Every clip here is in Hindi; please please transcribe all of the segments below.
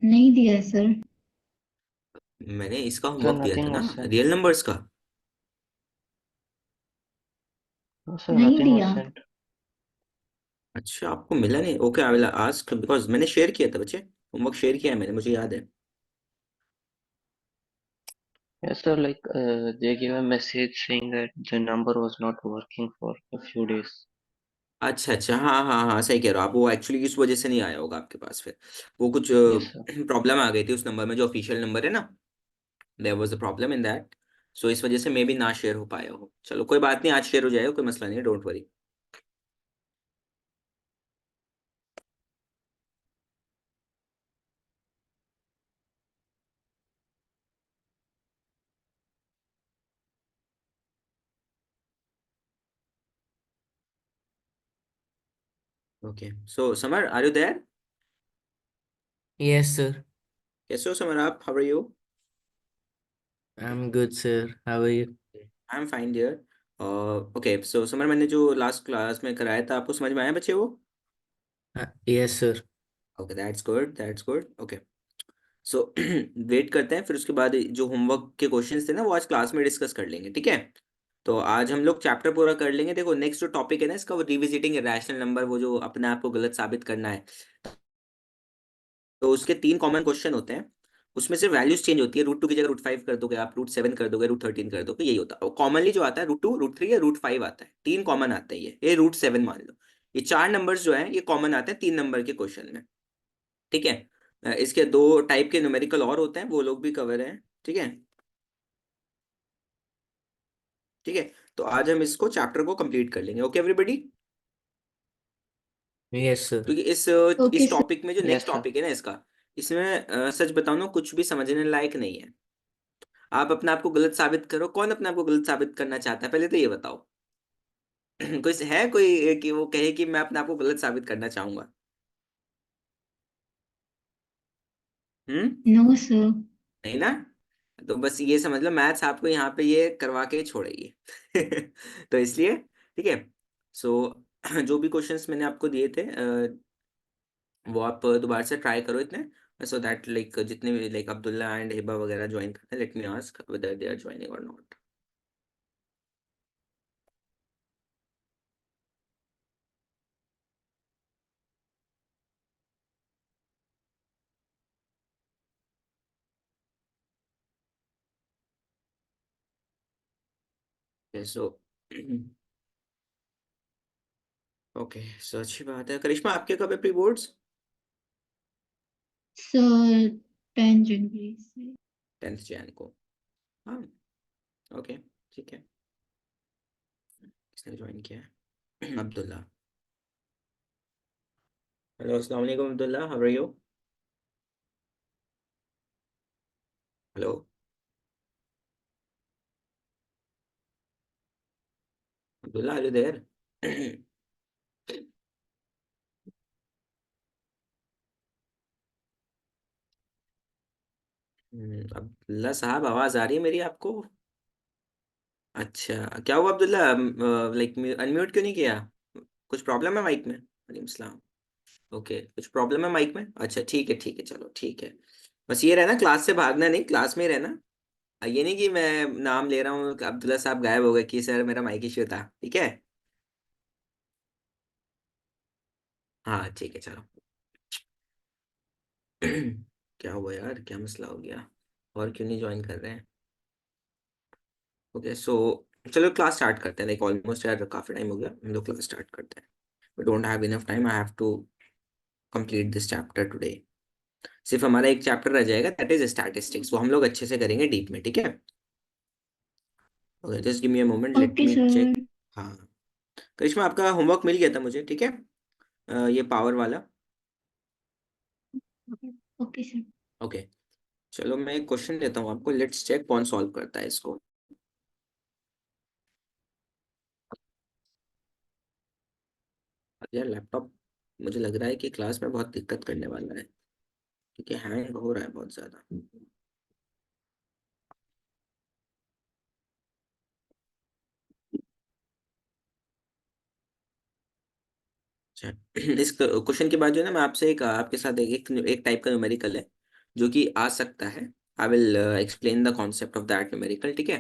नहीं दिया सर। मैंने इसका So होमवर्क दिया था nothing ना, was sent. रियल नंबर्स का। No, sir, नहीं nothing was दिया। sent. अच्छा, आपको मिला नहीं? Okay, I will ask because मैंने शेयर किया था बच्चे, होमवर्क शेयर किया है मैंने, मुझे याद है। Yes, sir, like they gave a message saying that the number was not working for a few days. अच्छा अच्छा, हाँ हाँ हाँ, सही कह रहे हो आप। वो एक्चुअली इस वजह से नहीं आया होगा आपके पास फिर। वो कुछ Yes, sir. प्रॉब्लम आ गई थी उस नंबर में, जो ऑफिशियल नंबर है ना। There was a problem in that. So इस वजह से मे भी ना शेयर हो पाया हो। चलो कोई बात नहीं, आज शेयर हो जाएगा, कोई मसला नहीं है, don't worry. Okay, so Samar, are you there? Yes, sir. कैसे हो समर आप? How are you? I'm good, sir. How are you? I am fine dear. Okay, so Samar, मैंने जो लास्ट क्लास में कराया था, आपको समझ में आया बच्चे वो? Yes, sir. Okay, that's good, that's good. Okay, so wait करते हैं, फिर उसके बाद जो होमवर्क के क्वेश्चंस थे ना, वो आज क्लास में डिस्कस कर लेंगे, ठीक है? तो आज हम लोग चैप्टर पूरा कर लेंगे। देखो, नेक्स्ट जो टॉपिक है ना इसका, वो रिविजिटिंग रैशनल नंबर, वो जो अपने आप को गलत साबित करना है। तो उसके 3 कॉमन क्वेश्चन होते हैं। उसमें से वैल्यूज चेंज होती है, √2 की जगह √5 कर दोगे आप, √7 कर दोगे, √13 कर दोगे, यही होता है। और कॉमनली जो आता है √2, √3 या √5 आता है। 3 कॉमन आते हैं, ये √7 मान लो। ये 4 नंबर्स जो है ये कॉमन आते हैं 3 नंबर के क्वेश्चन में, ठीक है? इसके 2 टाइप के न्यूमेरिकल और होते हैं, वो लोग भी कवर हैं, ठीक है? ठीक है, तो आज हम इसको चैप्टर को कंप्लीट कर लेंगे। Okay everybody? Yes, sir. क्योंकि ओके इस सर। टॉपिक में, जो नेक्स्ट Yes, sir. टॉपिक है ना इसका, इसमें सच बताऊं ना, कुछ भी समझने लायक नहीं है। आप अपने आप को गलत साबित करो। कौन अपने आप को गलत साबित करना चाहता है, पहले तो ये बताओ। कोई है कोई कि वो कहे कि मैं अपने आप को गलत साबित करना चाहूंगा? हम्म? No sir. नहीं ना? तो बस ये समझ लो, मैथ्स आपको यहाँ पे ये करवा के ही छोड़ेगी। तो इसलिए, ठीक है। सो जो भी क्वेश्चंस मैंने आपको दिए थे, वो आप दोबारा से ट्राई करो इतने, सो दैट लाइक जितने भी लाइक अब्दुल्ला एंड हिबा वगैरह ज्वाइन करते हैं, let me ask whether they are joining और नॉट। सो ओके, सो अच्छी बात है। करिश्मा, आपके कब है प्री बोर्ड्स? सर 10 जनवरी से। 10th जैन को। हाँ, ओके, ठीक है। किसने ज्वाइन किया है? अब्दुल्ला। हेलो, अस्सलाम वालेकुम Abdullah, how are you? Hello Abdullah, are you there? Abdullah साहब, आवाज आ रही है मेरी आपको? अच्छा, क्या हुआ अब्दुल्ला? लाइक अनम्यूट क्यों नहीं किया? कुछ प्रॉब्लम है माइक में? वालेकुम सलाम। ओके, कुछ प्रॉब्लम है माइक में? अच्छा, ठीक है ठीक है, चलो ठीक है। बस ये रहना, क्लास से भागना नहीं, क्लास में ही रहना। ये नहीं कि मैं नाम ले रहा हूँ कि अब्दुल्ला साहब गायब हो गए कि सर मेरा माइक इश्यू था, ठीक है? हाँ ठीक है, चलो। क्या हुआ यार, क्या मसला हो गया? और क्यों नहीं ज्वाइन कर रहे हैं? ओके, सो चलो क्लास स्टार्ट करते हैं। लाइक ऑलमोस्ट यार काफी टाइम हो गया, हम लोग क्लास स्टार्ट करते हैं। We don't have enough time, I have to complete this chapter today. सिर्फ हमारा एक चैप्टर रह जाएगा, दैट इज स्टैटिस्टिक्स, वो हम लोग अच्छे से करेंगे डीप में, ठीक है? Okay, just give me a moment, let okay me check. Sir. हाँ, करिश्मा, आपका होमवर्क मिल गया था मुझे, ठीक है? ये पावर वाला। Okay sir. ओके, चलो मैं एक क्वेश्चन देता हूँ आपको, लेट्स चेक कौन सॉल्व करता है इसको। यार लैपटॉप, मुझे लग रहा है कि क्लास में बहुत दिक्कत करने वाला है, क्योंकि हैंग हो रहा है बहुत ज्यादा। अच्छा, इस क्वेश्चन के बाद जो है ना, मैं आपसे एक आपके साथ एक टाइप का न्यूमेरिकल है, जो कि आ सकता है। I will explain the concept of that numerical, ठीक है।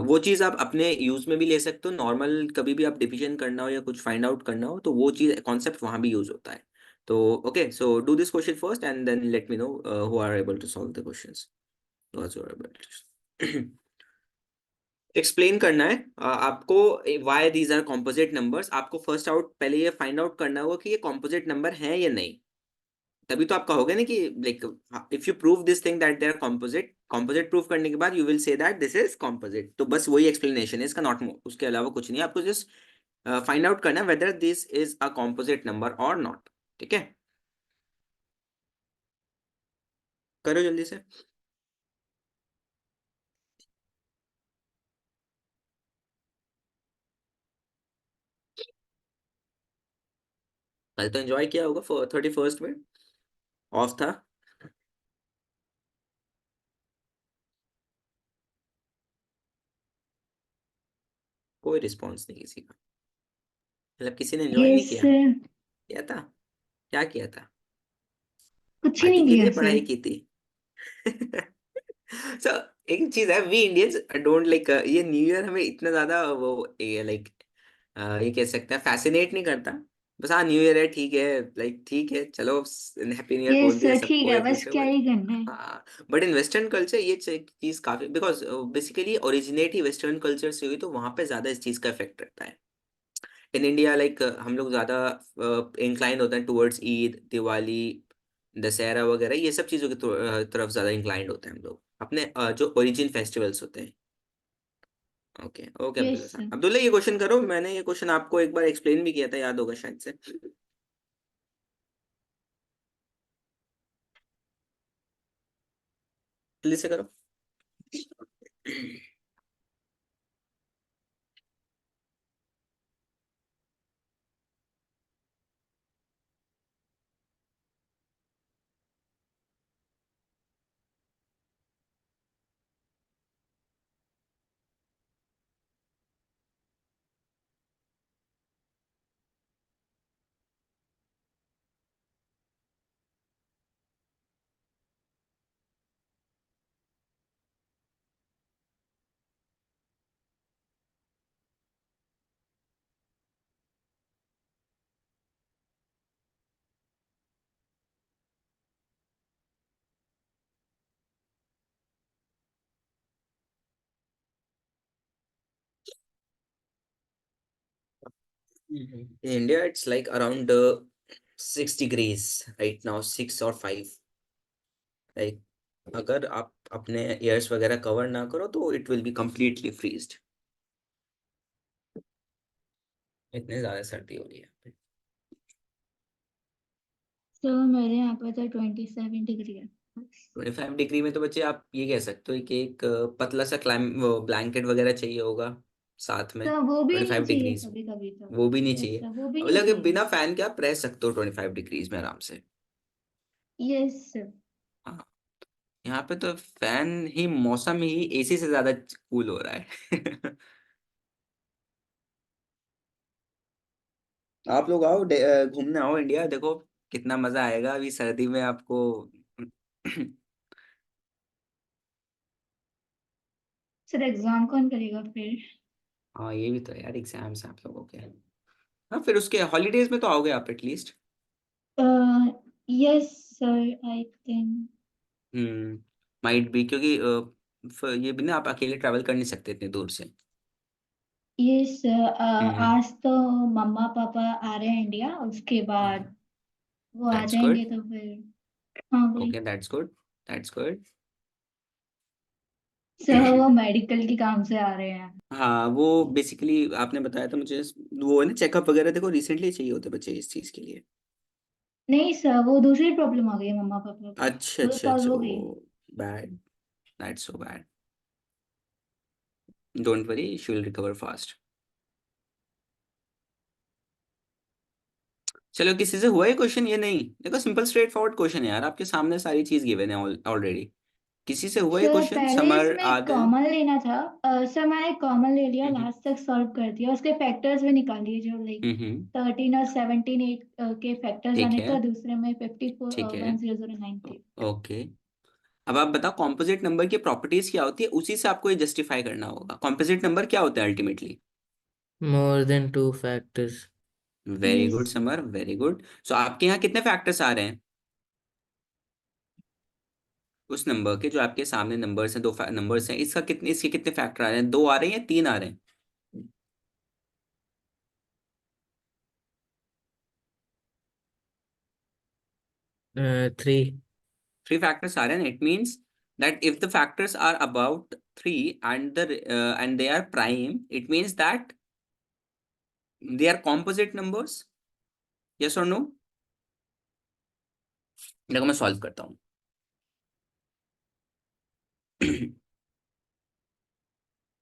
वो चीज़ आप अपने यूज में भी ले सकते हो, नॉर्मल कभी भी आप डिवीजन करना हो या कुछ फाइंड आउट करना हो तो वो चीज़ कॉन्सेप्ट वहाँ भी यूज होता है। तो okay, so do this question first and then let me know who are able to solve the questions. Explain करना है आपको why these are composite numbers. आपको फर्स्ट आउट पहले ये फाइंड आउट करना होगा कि ये कॉम्पोजिट नंबर है या नहीं। तभी तो आप कहोगे ना कि like if you prove this thing that they are composite, composite prove करने के बाद you will say that this is composite. तो बस वही एक्सप्लेनेशन है इसका, नॉट मोर, उसके अलावा कुछ नहीं है। आपको जस्ट फाइंड आउट करना है whether this is a composite number और नॉट, ठीक है। करो जल्दी से। कल तो एंजॉय किया होगा 31st में, ऑफ था। कोई रिस्पॉन्स नहीं किसी का, मतलब किसी ने एंजॉय नहीं यस किया। सर। किया था? क्या किया था? कुछ ही पार्टी नहीं की किया थी, पढ़ाई सर। की थी? सो एक चीज है, वी इंडियंस डोंट लाइक, ये न्यू ईयर हमें इतना ज्यादा वो लाइक ये कह सकते हैं फैसिनेट नहीं करता। बस हाँ, न्यू ईयर है, ठीक है, लाइक ठीक है, चलो हैप्पी न्यू ईयर बोल यस दिया सर ठीक सबको है, एक बस दूसरे को। क्या ही करना है। हाँ, बट इन वेस्टर्न कल्चर ये चीज काफी, because basically originate he western culture से हुई, तो वहां पे ज्यादा इस चीज का इफेक्ट रहता है। इन इंडिया लाइक हम लोग ज्यादा इंक्लाइन होते हैं टुवर्ड्स ईद, दिवाली, दशहरा वगैरह, ये सब चीजों की तरफ ज्यादा इंक्लाइंड होते हैं हम लोग, अपने जो ओरिजिन फेस्टिवल्स होते हैं। Okay okay yes Abdullah sir. साहब, अब्दुल्ला ये क्वेश्चन करो। मैंने ये क्वेश्चन आपको एक बार एक्सप्लेन भी किया था, याद होगा शायद से। जल्दी से करो। In India, it's like around 6 degrees right now, 6 or 5। Like अगर आप अपने ईयर्स वगैरह कवर ना करो तो it will be completely freezed. इतने ज्यादा सर्दी हो रही है। सर मेरे यहाँ पे तो 27 डिग्री है। 25 डिग्री में तो बच्चे आप ये कह सकते हो कि एक पतला सा ब्लैंकेट वगैरह चाहिए होगा साथ में। सर वो भी ट्वेंटी नहीं फाइव चाहिए डिग्रीज कभी कभी तो। वो भी नहीं यस चाहिए। सर, वो भी नहीं मतलब कि चाहिए। बिना फैन के आप रह सकते हो 25 डिग्रीज में आराम से। Yes sir. हाँ, यहाँ पे तो फैन ही, मौसम ही एसी से ज्यादा कूल हो रहा है। आप लोग आओ, घूमने आओ इंडिया, देखो कितना मजा आएगा अभी सर्दी में आपको। सर एग्जाम कौन करेगा फिर? हाँ ये भी तो है यार, एग्जाम्स आप लोगों के। हाँ, फिर उसके हॉलीडेज में तो आओगे आप at least. Yes sir, I think. Might भी, क्योंकि ये भी ना, आप अकेले ट्रैवल कर नहीं सकते इतनी दूर से। यस सर, हम्म। आज तो मम्मा पापा आ रहे हैं इंडिया, उसके बाद वो आ दैट्स जाएंगे गुड। तो फिर। हाँ भाई। Okay, that's good. That's good. Sir वो मेडिकल के काम से आ रहे हैं। हाँ, वो बेसिकली आपने बताया था मुझे, वो है ना चेकअप वगैरह, देखो रिसेंटली चाहिए होते बच्चे इस चीज के लिए। नहीं सर, वो दूसरी प्रॉब्लम आ गई है मम्मा पापा को। अच्छा वो अच्छा सॉल्व अच्छा, हो ओ गई। Bad, that's so bad. Don't worry, she will recover fast. चलो, किसी से हुआ है क्वेश्चन? ये नहीं, देखो सिंपल स्ट्रेट फॉरवर्ड क्वेश्चन है यार, आपके सामने सारी चीज गिवन है ऑलरेडी। किसी से हुआ ये सर क्वेश्चन? पहले समर, इसमें आदिल? कॉमन लेना था। सर मैंने कॉमन ले लिया, हम्म लास्ट तक सॉल्व कर दिया, उसके फैक्टर्स भी निकाल लिए जो लाइक हम्म 13 और 17 8 के फैक्टर्स ठीक आने है, का, दूसरे में 54 ठीक है, 1009 थे। ओके। अब आप बताओ कॉम्पोजिट नंबर की प्रॉपर्टीज क्या होती है, उसी से आपको ये जस्टिफाई करना होगा। कॉम्पोजिट नंबर क्या होता है ultimately? More than two factors. Very yes good Samar, very good. So आपके यहाँ कितने फैक्टर्स आ रहे हैं उस नंबर के? जो आपके सामने नंबर्स हैं, दो नंबर्स हैं, इसका कितने, इसके कितने फैक्टर आ रहे हैं? दो आ रहे हैं या तीन आ रहे हैं? Three. Three factors are in. It means that if the factors are about three and and they are prime, it means that they are composite numbers. Yes or no? देखो मैं सॉल्व करता हूँ।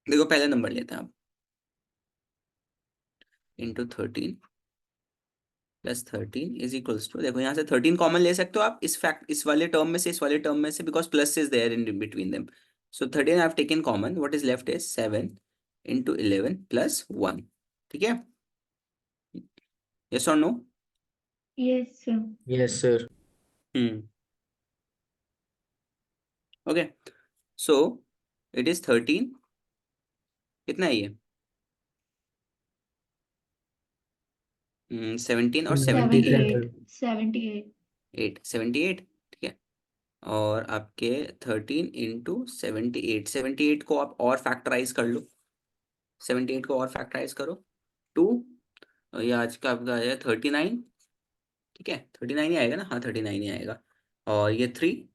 देखो पहले नंबर लेते हैं आप, into 13 plus 13 is equals to, देखो यहाँ से 13 कॉमन ले सकते हो आप इस वाले टर्म में से, इस वाले टर्म में से, because plus is there in between them. So 13 I have taken common, what is left is 7 into 11 plus 1। ठीक है, यस और no? Yes sir. Yes, sir. Hmm, okay. So it is 13, कितना है ये? 17 और 78, 78 78 78, ठीक है। और आपके 13 इंटू 78 को आप और फैक्टराइज कर लो, 78 को और फैक्टराइज करो, 2, ये आज का आपका है 39, ठीक है, 39 ही आएगा ना? हाँ 39 ही आएगा। और ये 3,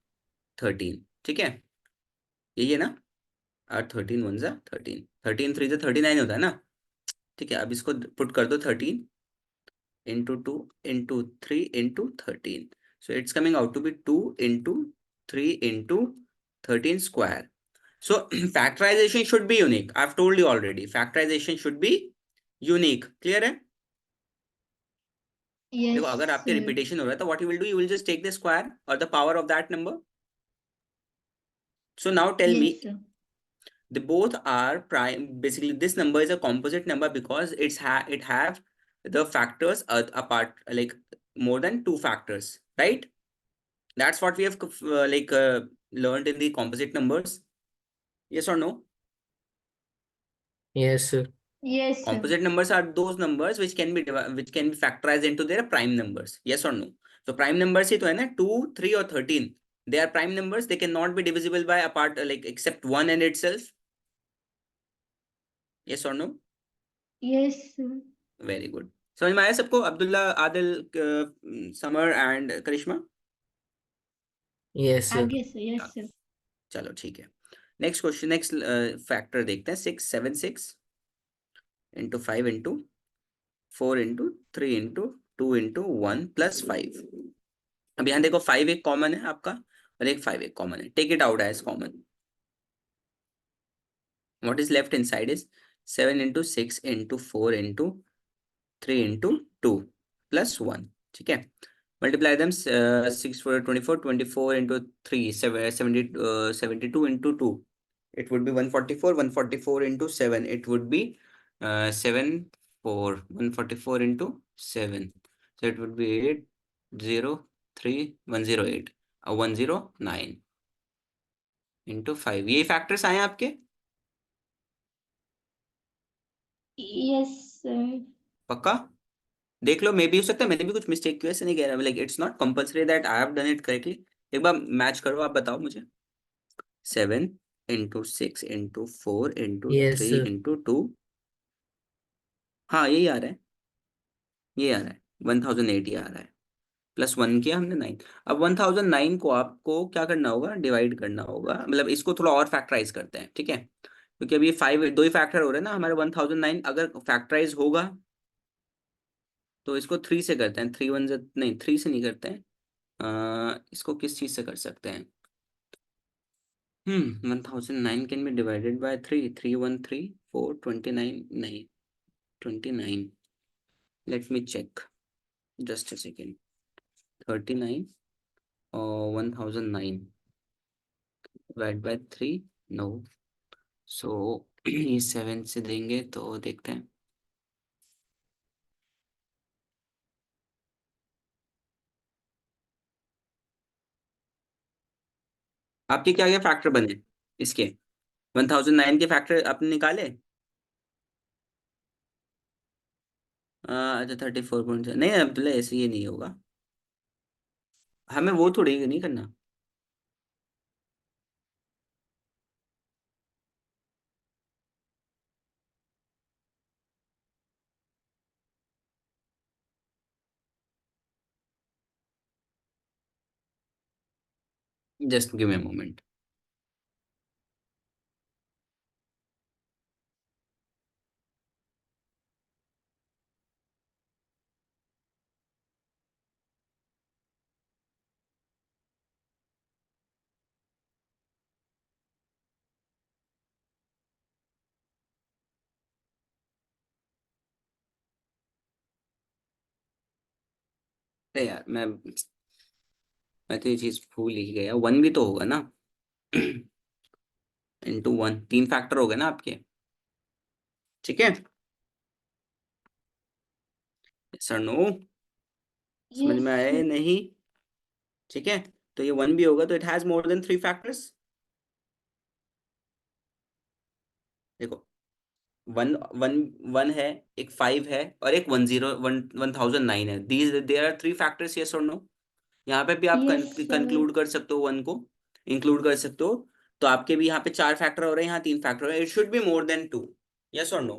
13, ठीक है, यही है ना? और 13 वन जा 13, 13 3 जा 39 होता है ना? ठीक है, अब इसको पुट कर दो 13 into 2 into 3 into 13. So it's coming out to be 2 into 3 into 13 square. So factorization should be unique. I've told you already. Factorization should be unique. Clear है? देखो यस अगर आपके सर। रिपीटेशन हो रहा है तो what you will do, you will just take the square or the power of that number. So now tell me, yes sir. they both are prime. Basically this number is a composite number because it have the factors apart, like more than two factors, right? That's what we have learned in the composite numbers. Yes or no? Yes, sir. Yes sir. Composite numbers are those numbers which can be factorized into their prime numbers. Yes or no? So prime numbers ही तो है ना, 2, 3 और 13. They are prime numbers. They cannot be divisible by apart like except one and itself. Yes or no? Yes sir. Very good. समझ में आया सबको? Abdullah, Adil, Samar and Karishma? Yes, sir. आगे सर। Yes sir. चलो ठीक है। नेक्स्ट क्वेश्चन, नेक्स्ट फैक्टर देखते हैं। 6 7 6 into 5 into 4 into 3 into 2 into 1 plus 5। अब यहाँ देखो 5 एक कॉमन है आपका और एक 5 एक कॉमन है, take it out as common. What is left inside is 7 into 6 into 4 into 3 into 2 plus 1, ठीक है। Multiply them, 6 4 24, 24 into 3 72 into 2, it would be 144, 144 into 7, it would be 7 4, 144 into 7, so it would be 8 0 3 108 109 into 5। ये फैक्टर्स आए हैं आपके? Yes sir. पक्का? देख लो, मे भी हो सकता है मैंने भी कुछ मिस्टेक किया, ऐसे नहीं कह रहा, like it's not compulsory that I have done it correctly. एक बार मैच करो, आप बताओ मुझे। 7 into 6 into 4 into Yes, 3 sir. Into 2, हाँ यही आ रहा है, ये आ रहा है 1008 ही आ रहा है, प्लस 1 किया हमने 9। अब 1009 को आपको क्या करना होगा, डिवाइड करना होगा, मतलब इसको थोड़ा और फैक्टराइज करते हैं, ठीक है, क्योंकि अब ये 5 दो ही फैक्टर हो रहे हैं ना हमारे। 1009 अगर फैक्टराइज होगा तो इसको 3 से करते हैं, 3 1 नहीं 3 से नहीं करते हैं, इसको किस चीज से कर सकते हैं? 1009 कैन बी डिवाइडेड बाय 3, 3 1 3 4 29, नहीं 29, let me check, just a second. 39 और 1009, डिवाइड बाय 3 नो। सो ये 7 से देंगे तो देखते हैं। आपके क्या क्या फैक्टर बने इसके? 1009 के फैक्टर आपने निकाले? अच्छा 34.7 नहीं अब्दुल्ला, ऐसे ये नहीं होगा, हमें वो थोड़ी नहीं करना। Just give me a moment. अरे यार मैं तो ये चीज भूल ही गया, 1 भी तो होगा ना। इंटू 1, 3 फैक्टर हो गए ना आपके, ठीक है? सर नो, समझ यस में आया या सर। नहीं? ठीक है, तो ये 1 भी होगा तो it has more than 3 factors. देखो, वन वन वन है, एक 5 है, और एक 1009 है। These there are 3 factors, yes और नो? यहाँ पे भी आप यस सर। कंक्लूड कर सकते हो, 1 को इंक्लूड कर सकते हो। तो आपके भी यहाँ पे 4 फैक्टर हो रहे हैं, यहाँ 3 फैक्टर हो रहे हैं। It should be more than 2, yes और नो?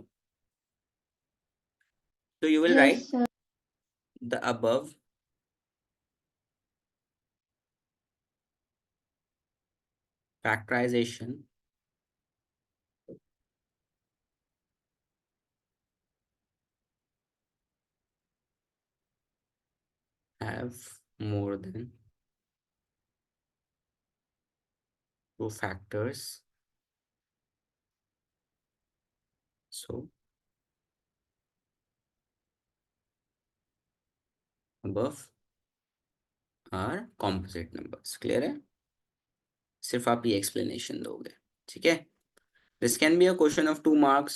तो you will yes right sir. The above factorization have more than 2 factors, so above are composite numbers। Clear है? सिर्फ आप ये एक्सप्लेनेशन दोगे, ठीक है? This can be a question of 2 marks.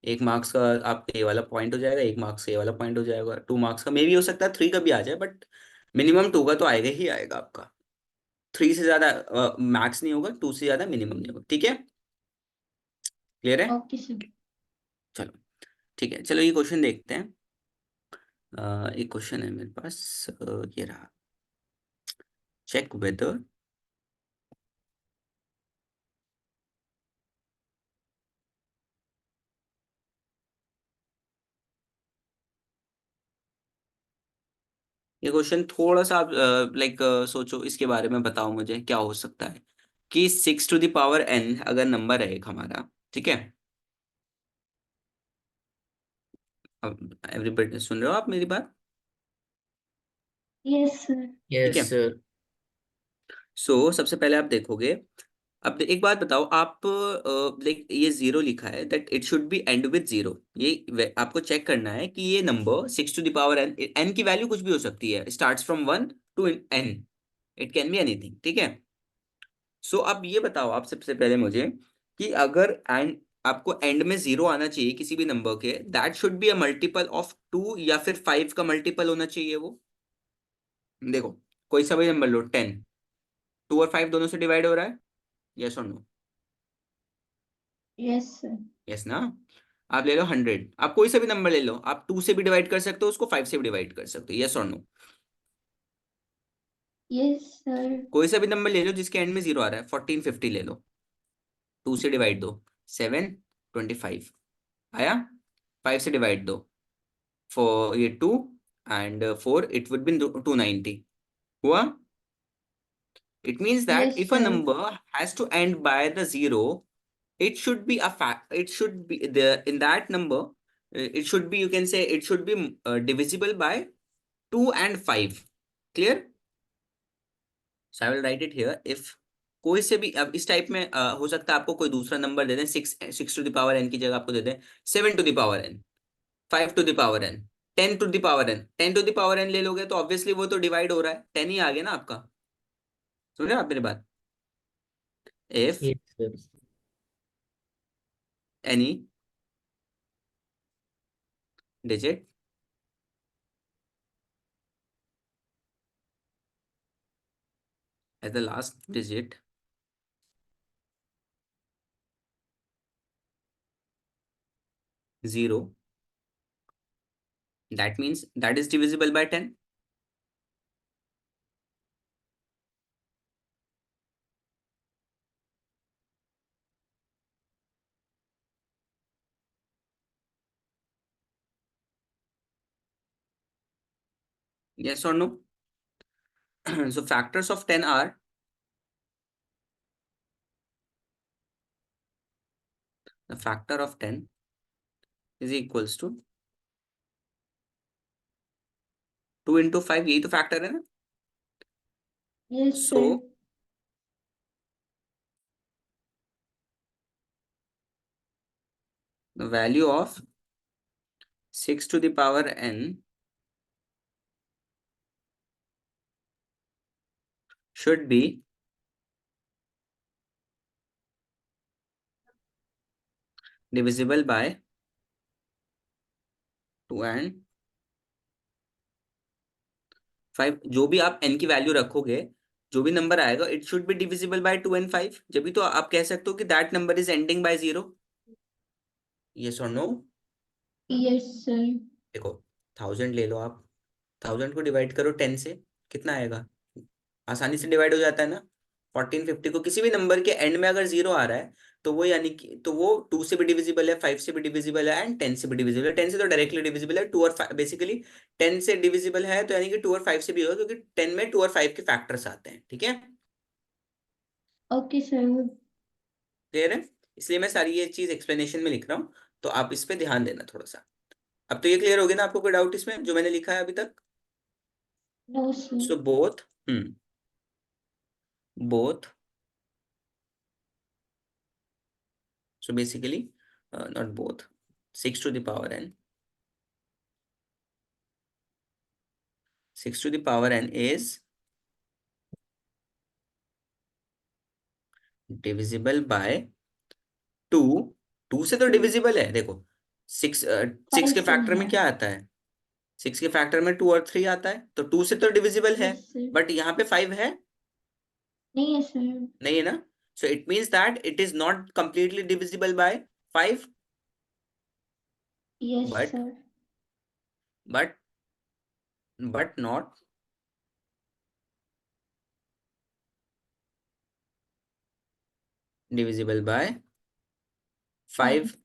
1 marks का आपका ये वाला पॉइंट हो जाएगा, 1 मार्क्स का ये वाला पॉइंट हो जाएगा। 2 मार्क्स का मे भी हो सकता है 3 का भी आ जाए, बट मिनिमम 2 का तो आएगा ही आएगा आपका। 3 से ज्यादा मैक्स नहीं होगा, 2 से ज्यादा मिनिमम नहीं होगा, ठीक है? क्लियर है? Okay sir. चलो ठीक है, चलो ये क्वेश्चन देखते हैं। एक क्वेश्चन है मेरे पास, ये रहा। चेक वेदर ये क्वेश्चन थोड़ा सा आप लाइक सोचो, इसके बारे में बताओ मुझे क्या हो सकता है कि 6 टू द पावर n अगर नंबर है एक हमारा, ठीक है? अब एवरीबॉडी सुन रहे हो आप मेरी बात? Yes sir. ठीक Yes, है, sir. सो सबसे पहले आप देखोगे। अब एक बात बताओ आप, लाइक ये 0 लिखा है, that it should be end with 0। आपको चेक करना है कि ये number 6 to the power n, n की वैल्यू कुछ भी हो सकती है, starts from 1 to n, it can be anything, ठीक है? सो अब ये बताओ आप सबसे पहले मुझे कि अगर एंड आपको एंड में 0 आना चाहिए किसी भी नंबर के, that should be a multiple of 2 या फिर 5 का मल्टीपल होना चाहिए वो। देखो, कोई सा भी नंबर लो, 10, 2 और 5 दोनों से डिवाइड हो रहा है, यस और नो? Yes sir. यस ना? आप ले लो 100, आप कोई सा भी नंबर ले लो, आप 2 से भी डिवाइड कर सकते हो उसको, 5 से भी डिवाइड कर सकते हो, यस और नो? Yes sir. कोई सा भी नंबर ले लो जिसके एंड में 0 आ रहा है, 1450 ले लो, 2 से डिवाइड दो, 725 आया, 5 से डिवाइड दो, for ये 2 and 4, it would be 290 हुआ। It means that yes if a sir. number has to end by the 0, it should be a fact, it should be there in that number, it should be, you can say it should be divisible by 2 and 5। Clear? So I will write it here, if कोई से भी अब इस टाइप में हो सकता है आपको कोई दूसरा नंबर दे दें, 6 टू द पावर n की जगह आपको दे दें 7 to the power n, 5 to the power n, 10 to the power n। 10 to the power n ले लोगे तो ऑब्वियसली वो तो डिवाइड हो रहा है, 10 ही आ गया ना आपका। सुन रहे हो आप मेरी बात? if Yes, sir. any digit as the last digit zero, that means that is divisible by 10. Yes or no? So factors of 10 are the factor of 10 is equals to 2 into 5, यही तो factor है ना? Yes, sir. So the value of 6 to the power n should be divisible by 2 and 5. जो भी आप n की वैल्यू रखोगे, जो भी नंबर आएगा, it should be divisible by 2 and 5. जब भी तो आप कह सकते हो कि that number is ending by 0. Yes और नो? Yes, sir. देखो 1000 ले लो आप, 1000 को डिवाइड करो 10 से, कितना आएगा? आसानी से डिवाइड हो जाता है ना. 1450 को किसी भी नंबर के एंड में अगर 0 आ रहा है तो वो यानी कि तो वो 2 से भी डिविजिबल है, 5 से भी डिविजिबल है एंड 10 से भी डिविजिबल है. 10 से तो डायरेक्टली डिविजिबल है. 2 और 5 बेसिकली 10 से डिविजिबल है तो यानी कि 2 और 5 से भी होगा, क्योंकि 10 में 2 और 5 के फैक्टर्स आते हैं. ठीक है, Okay, sir. क्लियर है? इसलिए मैं सारी ये चीज एक्सप्लेनेशन में लिख रहा हूँ, तो आप इस पे ध्यान देना थोड़ा सा. अब तो ये क्लियर हो गया ना? आपको कोई डाउट इसमें जो मैंने लिखा है अभी तक? No, sir. So both so basically not both, 6 to the power n, 6 to the power n is divisible by 2. 2 से तो डिविजिबल है. देखो 6 6 के से फैक्टर में है. क्या आता है? 6 के फैक्टर में 2 और 3 आता है, तो 2 से तो डिविजिबल है. Yes, sir. बट यहाँ पे 5 है नहीं है, sir. नहीं है ना? So it means that it is not completely divisible by 5, Yes, but sir. but not divisible by 5.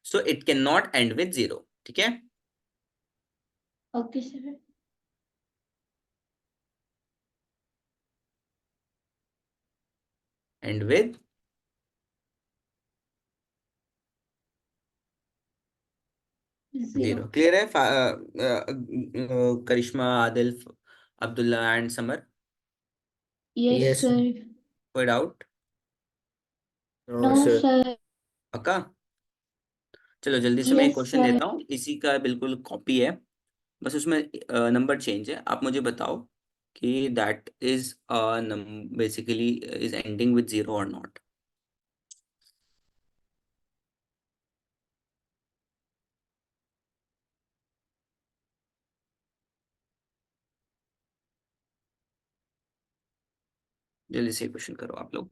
So it cannot end with 0. ठीक है? Okay, sir. End with 0. Zero. Clear है? Karishma, Adil, Abdullah and Samar, Yes, Yes, sir. कोई doubt? no, No, sir. sir. पक्का? चलो जल्दी से मैं एक Yes, क्वेश्चन sir. लेता हूँ, इसी का बिल्कुल कॉपी है, बस उसमें नंबर चेंज है. आप मुझे बताओ कि that is basically is ending with 0 और नॉट. जल्दी से क्वेश्चन करो आप लोग.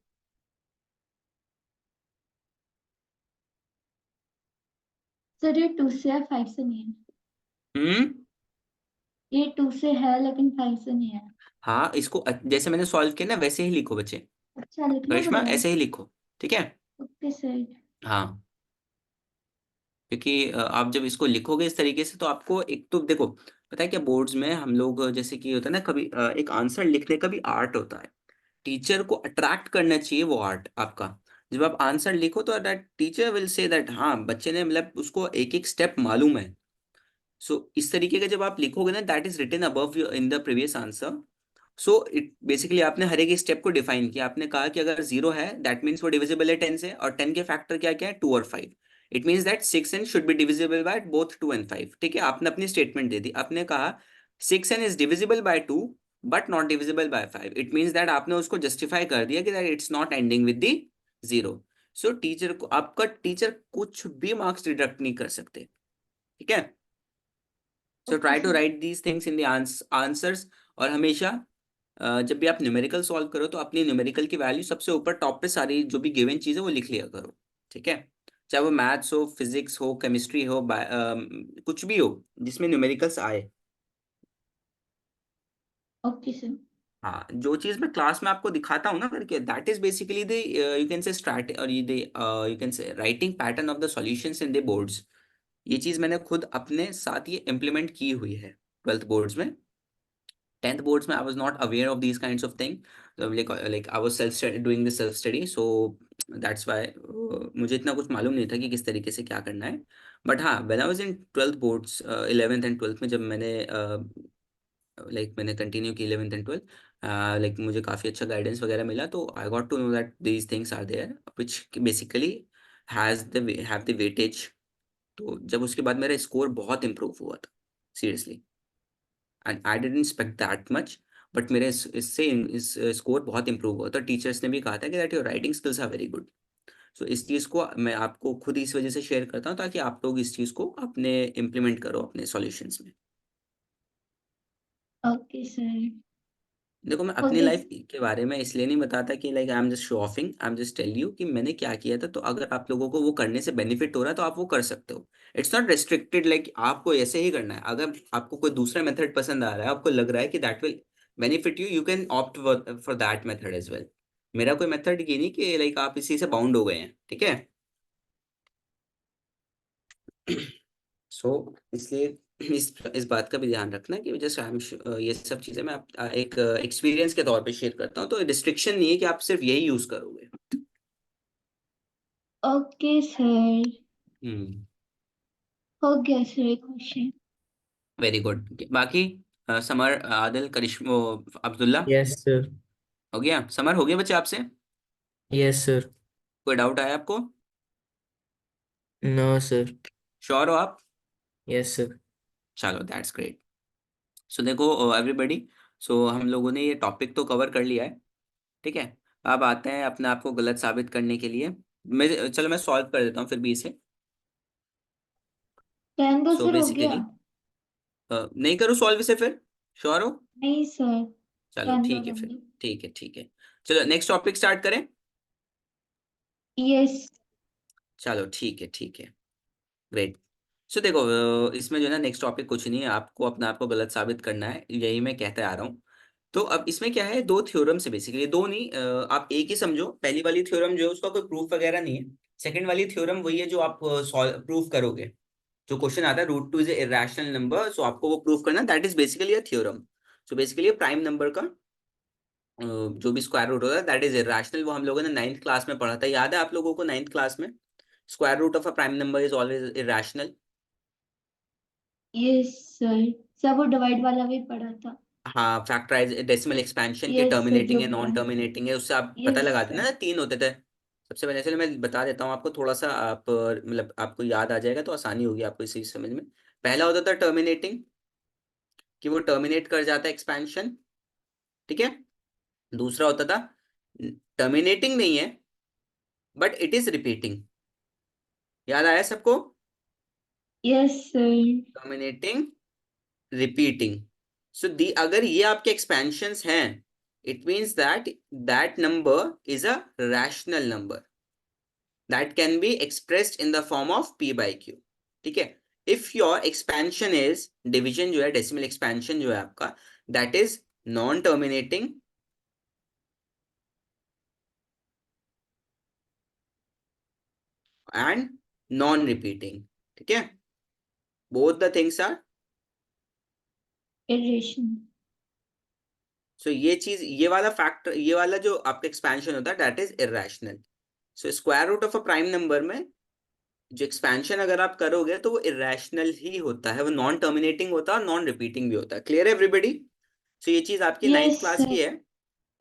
सर ये 2 से है, 5 से नहीं है. ये 2 से है लेकिन 5 से नहीं है. हाँ, इसको जैसे मैंने सॉल्व किया ना वैसे ही लिखो बच्चे. अच्छा, लिखना करिश्मा पड़ेगा. ऐसे ही लिखो, ठीक है? Okay sir. हाँ, क्योंकि आप जब इसको लिखोगे इस तरीके से तो आपको एक तो देखो, पता है क्या, बोर्ड्स में हम लोग जैसे कि होता है ना, कभी एक आंसर लिखने का भी आर्ट होता है. टीचर को अट्रैक्ट करना चाहिए वो आर्ट आपका. जब आप आंसर लिखो तो that teacher will say that हाँ बच्चे ने मतलब उसको एक एक स्टेप मालूम है. सो इस तरीके का जब आप लिखोगे ना, that is written above in the previous answer. So it basically आपने हर एक स्टेप को डिफाइन किया. आपने कहा कि अगर 0 है दैट मीन्स वो डिविजिबल है 10 से, और 10 के फैक्टर क्या क्या है? 2 और 5. It means that 6n should be divisible by both 2 and 5. ठीक है, आपने अपनी स्टेटमेंट दे दी. आपने कहा 6n is divisible by 2 but not divisible by 5, it means that आपने उसको जस्टिफाई कर दिया कि that it's not ending with the 0। So teacher को, आपका टीचर कुछ भी मार्क्स डिडक्ट नहीं कर सकते, ठीक है। So Okay, try to sir. Write these things in the answers. और हमेशा जब भी आप न्यूमेरिकल सॉल्व करो तो अपनी न्यूमेरिकल की वैल्यू सबसे ऊपर टॉप पे सारी जो भी गिवन चीज़ है वो लिख लिया करो, ठीक है। चाहे वो मैथ्स हो, फिजिक्स हो, केमिस्ट्री हो, कुछ भी हो जिसमें न्यूमेरिकल्स आए। Okay, sir. हाँ, जो चीज़ मैं क्लास में आपको दिखाता हूँ ना करके, that is basically the you can से स्ट्रैट और ये यू कैन से writing pattern of the solutions in the boards. ये चीज़ मैंने खुद अपने साथ ये इम्प्लीमेंट की हुई है 12th बोर्ड्स में। 10th boards में I was not aware of these kinds of thing, like I was doing the self study, so that's why मुझे इतना कुछ मालूम नहीं था कि किस तरीके से क्या करना है। बट हाँ, when I was in 12th boards, 11th and 12th में जब मैंने मैंने कंटिन्यू की 11th and 12th, लाइक मुझे काफ़ी अच्छा गाइडेंस वगैरह मिला, तो I got to know that these things are there which basically have the weightage. तो जब उसके बाद मेरा स्कोर बहुत इंप्रूव हुआ था seriously, and I didn't expect that much, but मेरे इससे इस स्कोर बहुत इंप्रूव हुआ था। टीचर्स ने भी कहा था कि that your writing skills are very good. So इस चीज़ को मैं आपको खुद इस वजह से शेयर करता हूँ ताकि आप लोग इस चीज़ को अपने इम्प्लीमेंट करो अपने सॉल्यूशंस में। Okay, sir. देखो, मैं अपनी Okay. लाइफ के बारे में इसलिए नहीं बताता कि like I am just show offing, I am just tell you कि मैंने क्या किया था। तो अगर आप लोगों को वो करने से बेनिफिट हो रहा है तो आप वो कर सकते हो। इट्स नॉट रेस्ट्रिक्टेड लाइक आपको ऐसे ही करना है। अगर आपको कोई दूसरा मेथड पसंद आ रहा है, आपको लग रहा है कि that will benefit you, you can opt for that method as well. मेरा कोई मेथड ये नहीं कि लाइक आप इसी से बाउंड हो गए हैं, ठीक है। सो इसलिए इस बात का भी ध्यान रखना कि जस्ट आई एम, ये सब चीज़ें मैं एक एक्सपीरियंस के तौर पे शेयर करता हूँ। तो रिस्ट्रिक्शन नहीं है कि आप सिर्फ यही यूज़ करोगे। Okay, sir. हम्म, हो गया sir एक question. Very good. बाकी समर, आदिल, करिश्मा, अब्दुल्ला, Yes, sir. हो गया? समर, हो गया बच्चे आपसे? Yes, sir. कोई डाउट आया आपको? No, sir. श्योर हो आप? Yes, sir. चलो, दैट्स ग्रेट। सो देखो एवरीबडी, सो हम लोगों ने ये टॉपिक तो कवर कर लिया है, ठीक है। अब आते हैं अपने आप को गलत साबित करने के लिए। मैं सॉल्व कर देता हूँ फिर भी इसे। 10 तो सो sir हो गया. बेसिकली नहीं करूँ सॉल्व इसे फिर? श्योर हो? नहीं sir. चलो 10 ठीक है फिर, करेंगे. ठीक है ठीक है। चलो नेक्स्ट टॉपिक स्टार्ट करें। Yes. चलो ठीक है ठीक है, ग्रेट। सो देखो, इसमें जो है ना, नेक्स्ट टॉपिक कुछ नहीं है, आपको अपने आप को गलत साबित करना है, यही मैं कहते आ रहा हूँ। तो अब इसमें क्या है, दो थ्योरम से बेसिकली, दो नहीं, आप एक ही समझो। पहली वाली थ्योरम जो है उसका कोई प्रूफ वगैरह नहीं है। सेकंड वाली थ्योरम वही है जो आप प्रूफ करोगे। जो क्वेश्चन आता है √2 इज ए इरेशनल नंबर, सो आपको वो प्रूफ करना, that is basically a theorem. So basically prime number का जो भी स्क्वायर रूट होता है दैट इज इरेशनल। वो हम लोगों ने 9th क्लास में पढ़ा था, याद है आप लोगों को? 9th क्लास में square root of a prime number is always irrational. Yes sir. सब वो डिवाइड वाला भी पढ़ा था. हाँ, फैक्टराइज, डेसिमल एक्सपेंशन के Yes sir टर्मिनेटिंग जो है, भी नॉन है. टर्मिनेटिंग है, उससे आप पता Yes लगाते sir. ना, 3 होते थे सबसे पहले। चलो मैं बता देता हूँ आपको थोड़ा सा, आप मतलब आपको याद आ जाएगा तो आसानी होगी आपको इसी समझ में। पहला होता था टर्मिनेटिंग, कि वो टर्मिनेट कर जाता है एक्सपेंशन, ठीक है। दूसरा होता था टर्मिनेटिंग नहीं है बट इट इज रिपीटिंग। याद आया सबको? Yes sir. Terminating, repeating. So the अगर ये आपके एक्सपेंशंस हैं, it means that that number is a rational number that can be expressed in the form of p by q, ठीक है। if your expansion is division जो है, decimal expansion जो है आपका, that is non terminating and non repeating, ठीक है। both the things are, Irrational. so ये चीज, ये वाला फैक्टर, ये वाला जो आपका एक्सपेंशन होता है that is irrational. So square root of a prime number में जो एक्सपेंशन अगर आप करोगे तो वो इरेशनल ही होता है, वो नॉन टर्मिनेटिंग होता है और नॉन रिपीटिंग भी होता है। क्लियर है एवरीबडी? सो ये चीज आपकी 9th Yes क्लास sir. की है।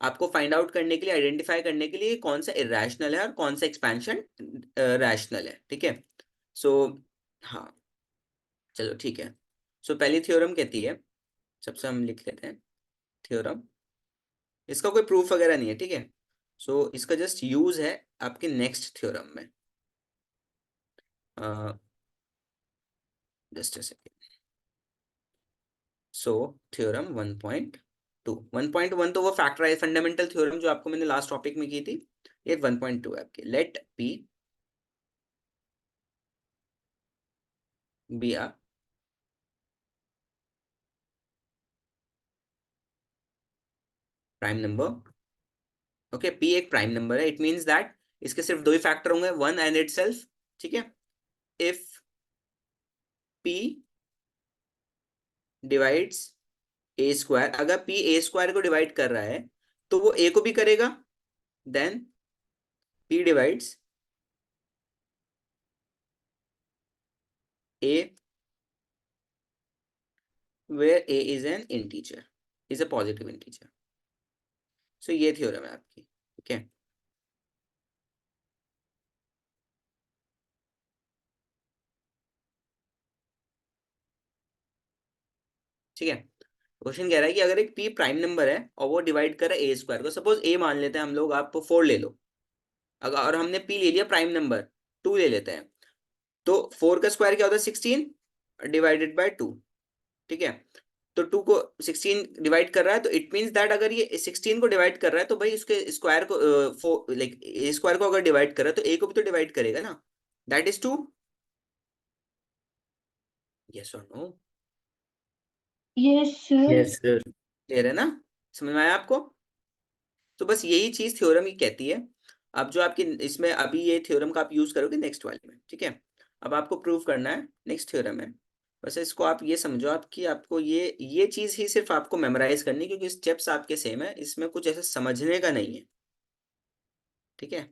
आपको फाइंड आउट करने के लिए, आइडेंटिफाई करने के लिए कौन सा इरेशनल है और कौन सा एक्सपेंशन रैशनल है, ठीक है। सो हाँ, चलो ठीक है। सो पहली थ्योरम कहती है, सबसे हम लिख लेते हैं, थ्योरम, इसका कोई प्रूफ वगैरह नहीं है, ठीक है। सो इसका जस्ट यूज है आपके नेक्स्ट थ्योरम में। Just a second. So theorem 1.2, 1.1 तो वो फैक्टराइज फंडामेंटल थ्योरम जो आपको मैंने लास्ट टॉपिक में की थी, ये 1.2 है आपकी। Let p be a prime number. Okay, p एक प्राइम नंबर है, इट मीन्स दैट इसके सिर्फ दो ही फैक्टर होंगे, वन एंड इटसेल्फ, ठीक है। If p divides a square, अगर पी ए स्क्वायर को डिवाइड कर रहा है तो वो ए को भी करेगा, then p divides a where a is an integer, is a positive integer. So ये थ्योरम है आपकी, ठीक है। ठीक है, क्वेश्चन कह रहा है कि अगर एक p प्राइम नंबर है और वो डिवाइड कर रहा है ए स्क्वायर को, सपोज a मान लेते हैं हम लोग, आप 4 ले लो, अगर और हमने p ले लिया प्राइम नंबर 2 ले लेते हैं, तो 4 का स्क्वायर क्या होता है 16 डिवाइडेड बाय 2, ठीक है। तो 2 को 16 डिवाइड कर रहा है, तो इट मींस दैट अगर ये 16 को डिवाइड कर रहा है तो भाई उसके स्क्वायर को लाइक ए स्क्वायर को अगर डिवाइड कर रहा है तो ए को भी तो डिवाइड करेगा ना, दैट इज 2। यस और no? Yes, sir. Yes, sir. Clear है ना, समझ में आया आपको? तो बस यही चीज थ्योरम ही कहती है। अब जो आपकी इसमें अभी ये थ्योरम का आप यूज करोगे नेक्स्ट वाले में, ठीक है। अब आपको प्रूव करना है, नेक्स्ट थ्योरम है। बस इसको आप ये समझो आप कि आपको ये चीज ही सिर्फ आपको मेमोराइज करनी है, क्योंकि स्टेप्स आपके सेम है, इसमें कुछ ऐसा समझने का नहीं है, ठीक है।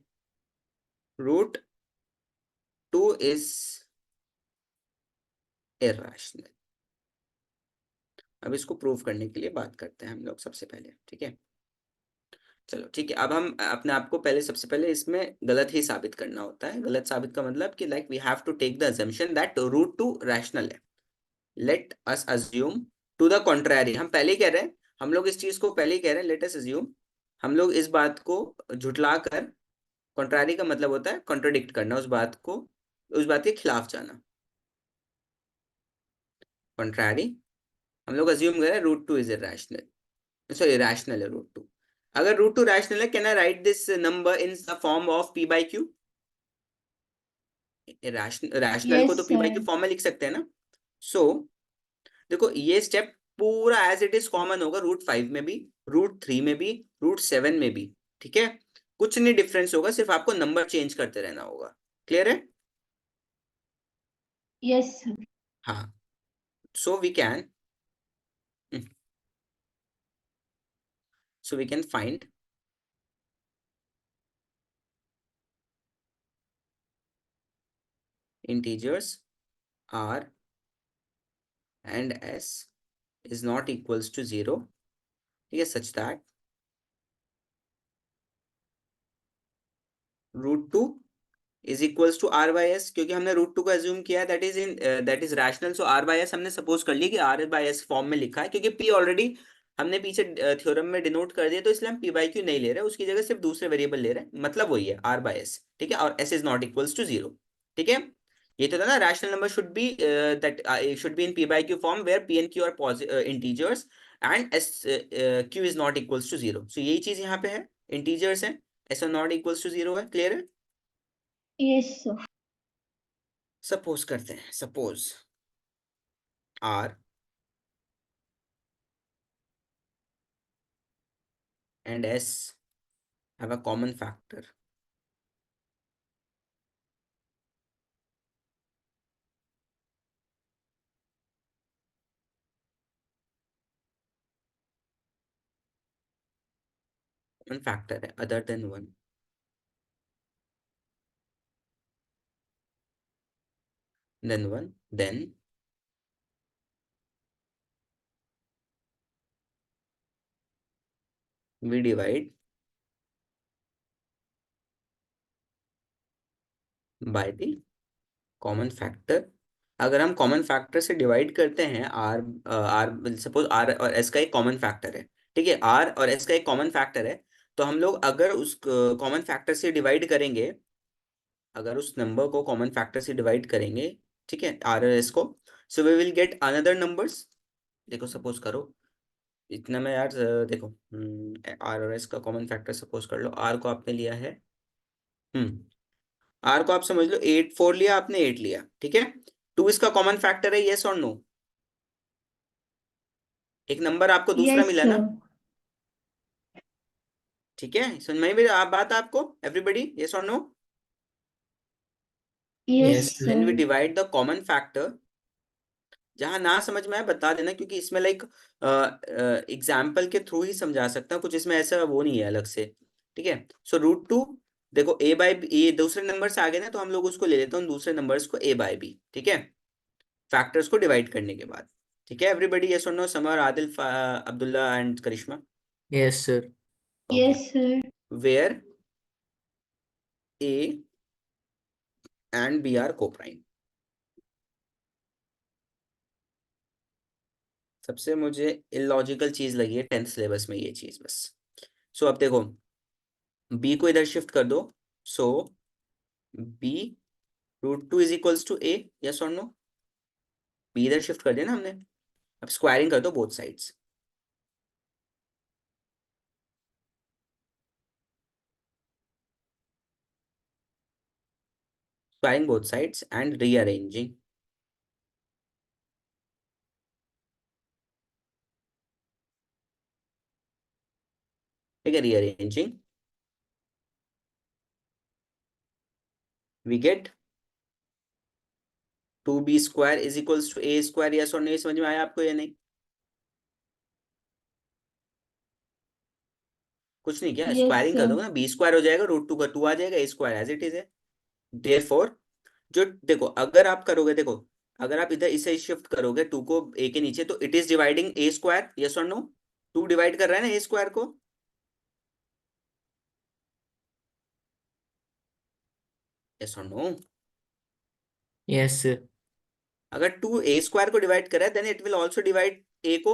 Root 2 is irrational. अब इसको प्रूव करने के लिए बात करते हैं हम लोग सबसे पहले, ठीक है। चलो ठीक है, अब हम अपने आप को पहले सबसे पहले इसमें गलत ही साबित करना होता है। गलत साबित का मतलब कि like we have to take the assumption that root 2 rational है। Let us assume to the contrary, हम पहले ही कह रहे हैं, हम लोग इस चीज को पहले ही कह रहे हैं, लेट अस अज्यूम, हम लोग इस बात को झुटला कर, कॉन्ट्रारी का मतलब होता है कॉन्ट्रोडिक्ट करना, उस बात को, उस बात के खिलाफ जाना। कॉन्ट्रारी, हम लोग अज्यूम कर रहे हैं root 2 is irrational, sorry rational है रूट 2। अगर रूट 2 रैशनल है, can I write this number in the form of p by q? Rational को Yes, तो p by sir. Q form में लिख सकते हैं ना। सो देखो ये स्टेप पूरा एज इट इज कॉमन होगा रूट 5 में भी, रूट 3 में भी, रूट 7 में भी, ठीक है। कुछ नहीं डिफरेंस होगा, सिर्फ आपको नंबर चेंज करते रहना होगा। क्लियर है? Yes, sir. हाँ, so we can find integers r and s is not equals to 0, ठीक है, such that root 2 is equals to r by s, क्योंकि हमने रूट 2 को एज्यूम किया है that is rational, so r by s हमने सपोज कर लिया कि आर बाई एस फॉर्म में लिखा है, क्योंकि पी ऑलरेडी हमने पीछे थ्योरम में डिनोट कर दिया, तो इसलिए हम पी बाई क्यू नहीं ले रहे, उसकी जगह सिर्फ दूसरे वेरिएबल ले रहे हैं, मतलब वही है आर बाई एस, ठीक है। और s is not equals to 0, ठीक है। ये तो था ना, rational number should be that should be in p by q form where p and q are integers and s q is not equals to 0। सो यही चीज यहाँ पे है, इंटीजर्स है, s are not equals to 0 है। क्लियर है? Yes, sir. सपोज करते हैं, suppose R and S have a common factor, common factor है other than 1, then we divide by the common factor। अगर हम कॉमन फैक्टर से डिवाइड करते हैं, आर सपोज आर और एस का एक कॉमन फैक्टर है, ठीक है, आर और एस का एक कॉमन फैक्टर है, तो हम लोग अगर उस कॉमन फैक्टर से डिवाइड करेंगे, अगर उस नंबर को कॉमन फैक्टर से डिवाइड करेंगे, ठीक है, आर और एस को, so we will get another numbers. देखो सपोज करो इतना में यार, देखो आर और एस का कॉमन फैक्टर सपोज कर लो, आर को आपने लिया है, आर को आप समझ लो 8, 4 लिया आपने, 8 लिया, ठीक है। 2 इसका कॉमन फैक्टर है, यस और नो? एक नंबर आपको दूसरा Yes, मिला ना, sir. ठीक है, समझ में भी आप बात आपको, एवरीबडी, यस और no? Yes, Yes, when we sir. Divide the common factor, जहां ना समझ में आए बता देना, क्योंकि इसमें लाइक एग्जाम्पल के थ्रू ही समझा सकता हूँ, कुछ इसमें ऐसा वो नहीं है अलग से, ठीक है। सो √2, देखो ए बाई बी, ये दूसरे नंबर से आ गए ना, तो हम लोग उसको ले लेते हैं दूसरे नंबर्स को, ए बाई बी, ठीक है, फैक्टर्स को डिवाइड करने के बाद, ठीक है। एवरीबडी यस और no, Samar, Adil, Abdullah and Karishma? yes, sir. Okay, Yes, sir. Where a and b are coprime. सबसे मुझे इलॉजिकल चीज लगी है 10th सिलेबस में ये चीज बस। सो अब देखो, बी को इधर शिफ्ट कर दो, so B √2 is equals to A, yes और नो? बी इधर शिफ्ट कर दिया ना हमने, अब स्क्वायरिंग कर दो both sides, squaring both sides and rearranging, ठीक है, rearranging we get 2b² is equals to a², yes और नहीं? समझ में आया आपको या नहीं? कुछ नहीं किया, Yes, स्क्वायरिंग कर sir. दोगे ना, b² हो जाएगा, √2 का 2 आ जाएगा, a² एज इट इज है। देयरफॉर जो देखो, अगर आप करोगे, देखो अगर आप इधर इसे शिफ्ट करोगे 2 को a के नीचे, तो it is dividing a², yes और नो? 2 डिवाइड कर रहा है ना a² को, यस और नो? Yes, sir. अगर 2 a² को डिवाइड कर रहा है, then it will also divide a को,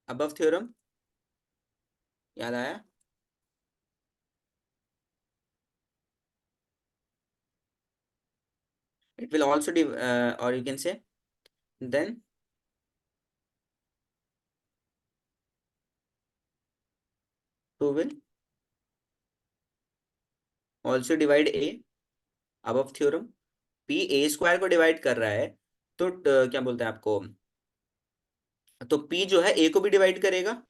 अबव थ्योरम याद आया? इट विल आल्सो और you can say then 2 will also divide a, above theorem. p a² को डिवाइड कर रहा है, तो क्या बोलते हैं आपको, तो p जो है a को भी डिवाइड करेगा,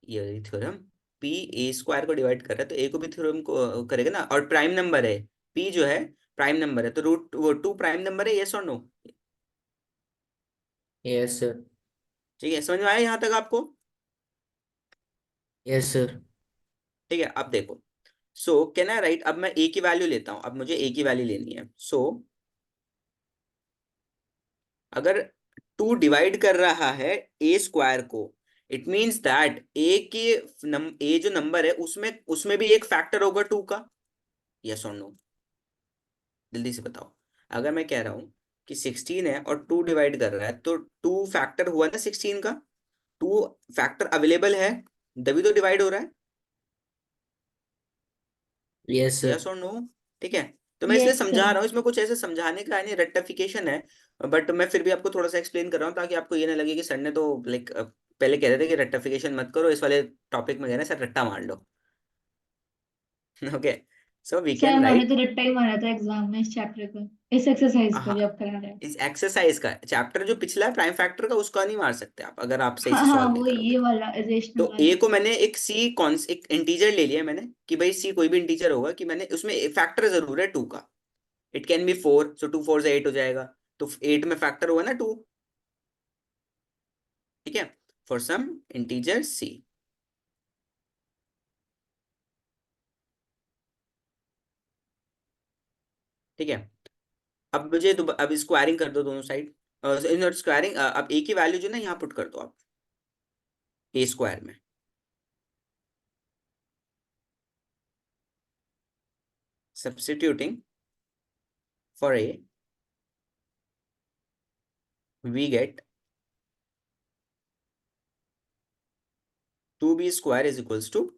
ये थ्योरम, p a² को डिवाइड कर रहा है तो a को भी थ्योरम को करेगा ना, और प्राइम नंबर है, p जो है प्राइम नंबर है, तो √2 प्राइम नंबर है, यस और नो? Yes, sir. ठीक है, समझ में आया यहाँ तक आपको? Yes, sir. ठीक है, अब देखो, सो कैन आई राइट, अब मैं a की वैल्यू लेता हूँ, अब मुझे a की वैल्यू लेनी है। सो अगर 2 डिवाइड कर रहा है a² को, इट मीन्स दैट a जो नंबर है उसमें उसमें भी एक फैक्टर होगा 2 का, यस और नो? जल्दी से बताओ, अगर मैं कह रहा हूँ कि 16 है और 2 डिवाइड कर रहा है, तो 2 फैक्टर हुआ ना 16 का, 2 फैक्टर अवेलेबल है, तभी तो डिवाइड हो रहा है, Yes, sir. यस और नो? ठीक है, तो मैं इसलिए Yes, समझा sir. रहा हूँ, इसमें कुछ ऐसे समझाने का नहीं, रेक्टिफिकेशन है, बट मैं फिर भी आपको थोड़ा सा एक्सप्लेन कर रहा हूँ, ताकि आपको ये ना लगे कि सर ने तो लाइक पहले कह रहे थे कि रेक्टिफिकेशन मत करो, इस वाले टॉपिक में कह रहे हैं सर रट्टा मार लो। Okay, so we sir can मैंने राइट, तो रट्टा ही मारा था एग्जाम में इस चैप्टर का, इस एक्सरसाइज का हाँ, जो आप करा रहे हैं। इस एक्सरसाइज का चैप्टर जो पिछला है प्राइम फैक्टर का, उसका नहीं मार सकते आप, अगर आप सही हाँ से हाँ, सॉल्व नहीं वो करोगे ये तो। वाला रेशनल तो ए वाला। को मैंने एक एक इंटीजर ले लिया मैंने, कि भाई सी कोई भी इंटीजर होगा, कि मैंने उसमें फैक्टर जरूर है 2 का, इट कैन बी 4, सो 2 4 से 8 हो जाएगा, तो 8 में फैक्टर हुआ ना 2, ठीक है, फॉर सम इंटीजर सी। ठीक है, अब मुझे अब स्क्वायरिंग कर दो दोनों साइड, इन स्क्वायरिंग, अब ए की वैल्यू जो ना यहाँ पुट कर दो आप a² में, substituting for a, we get 2b square is equals to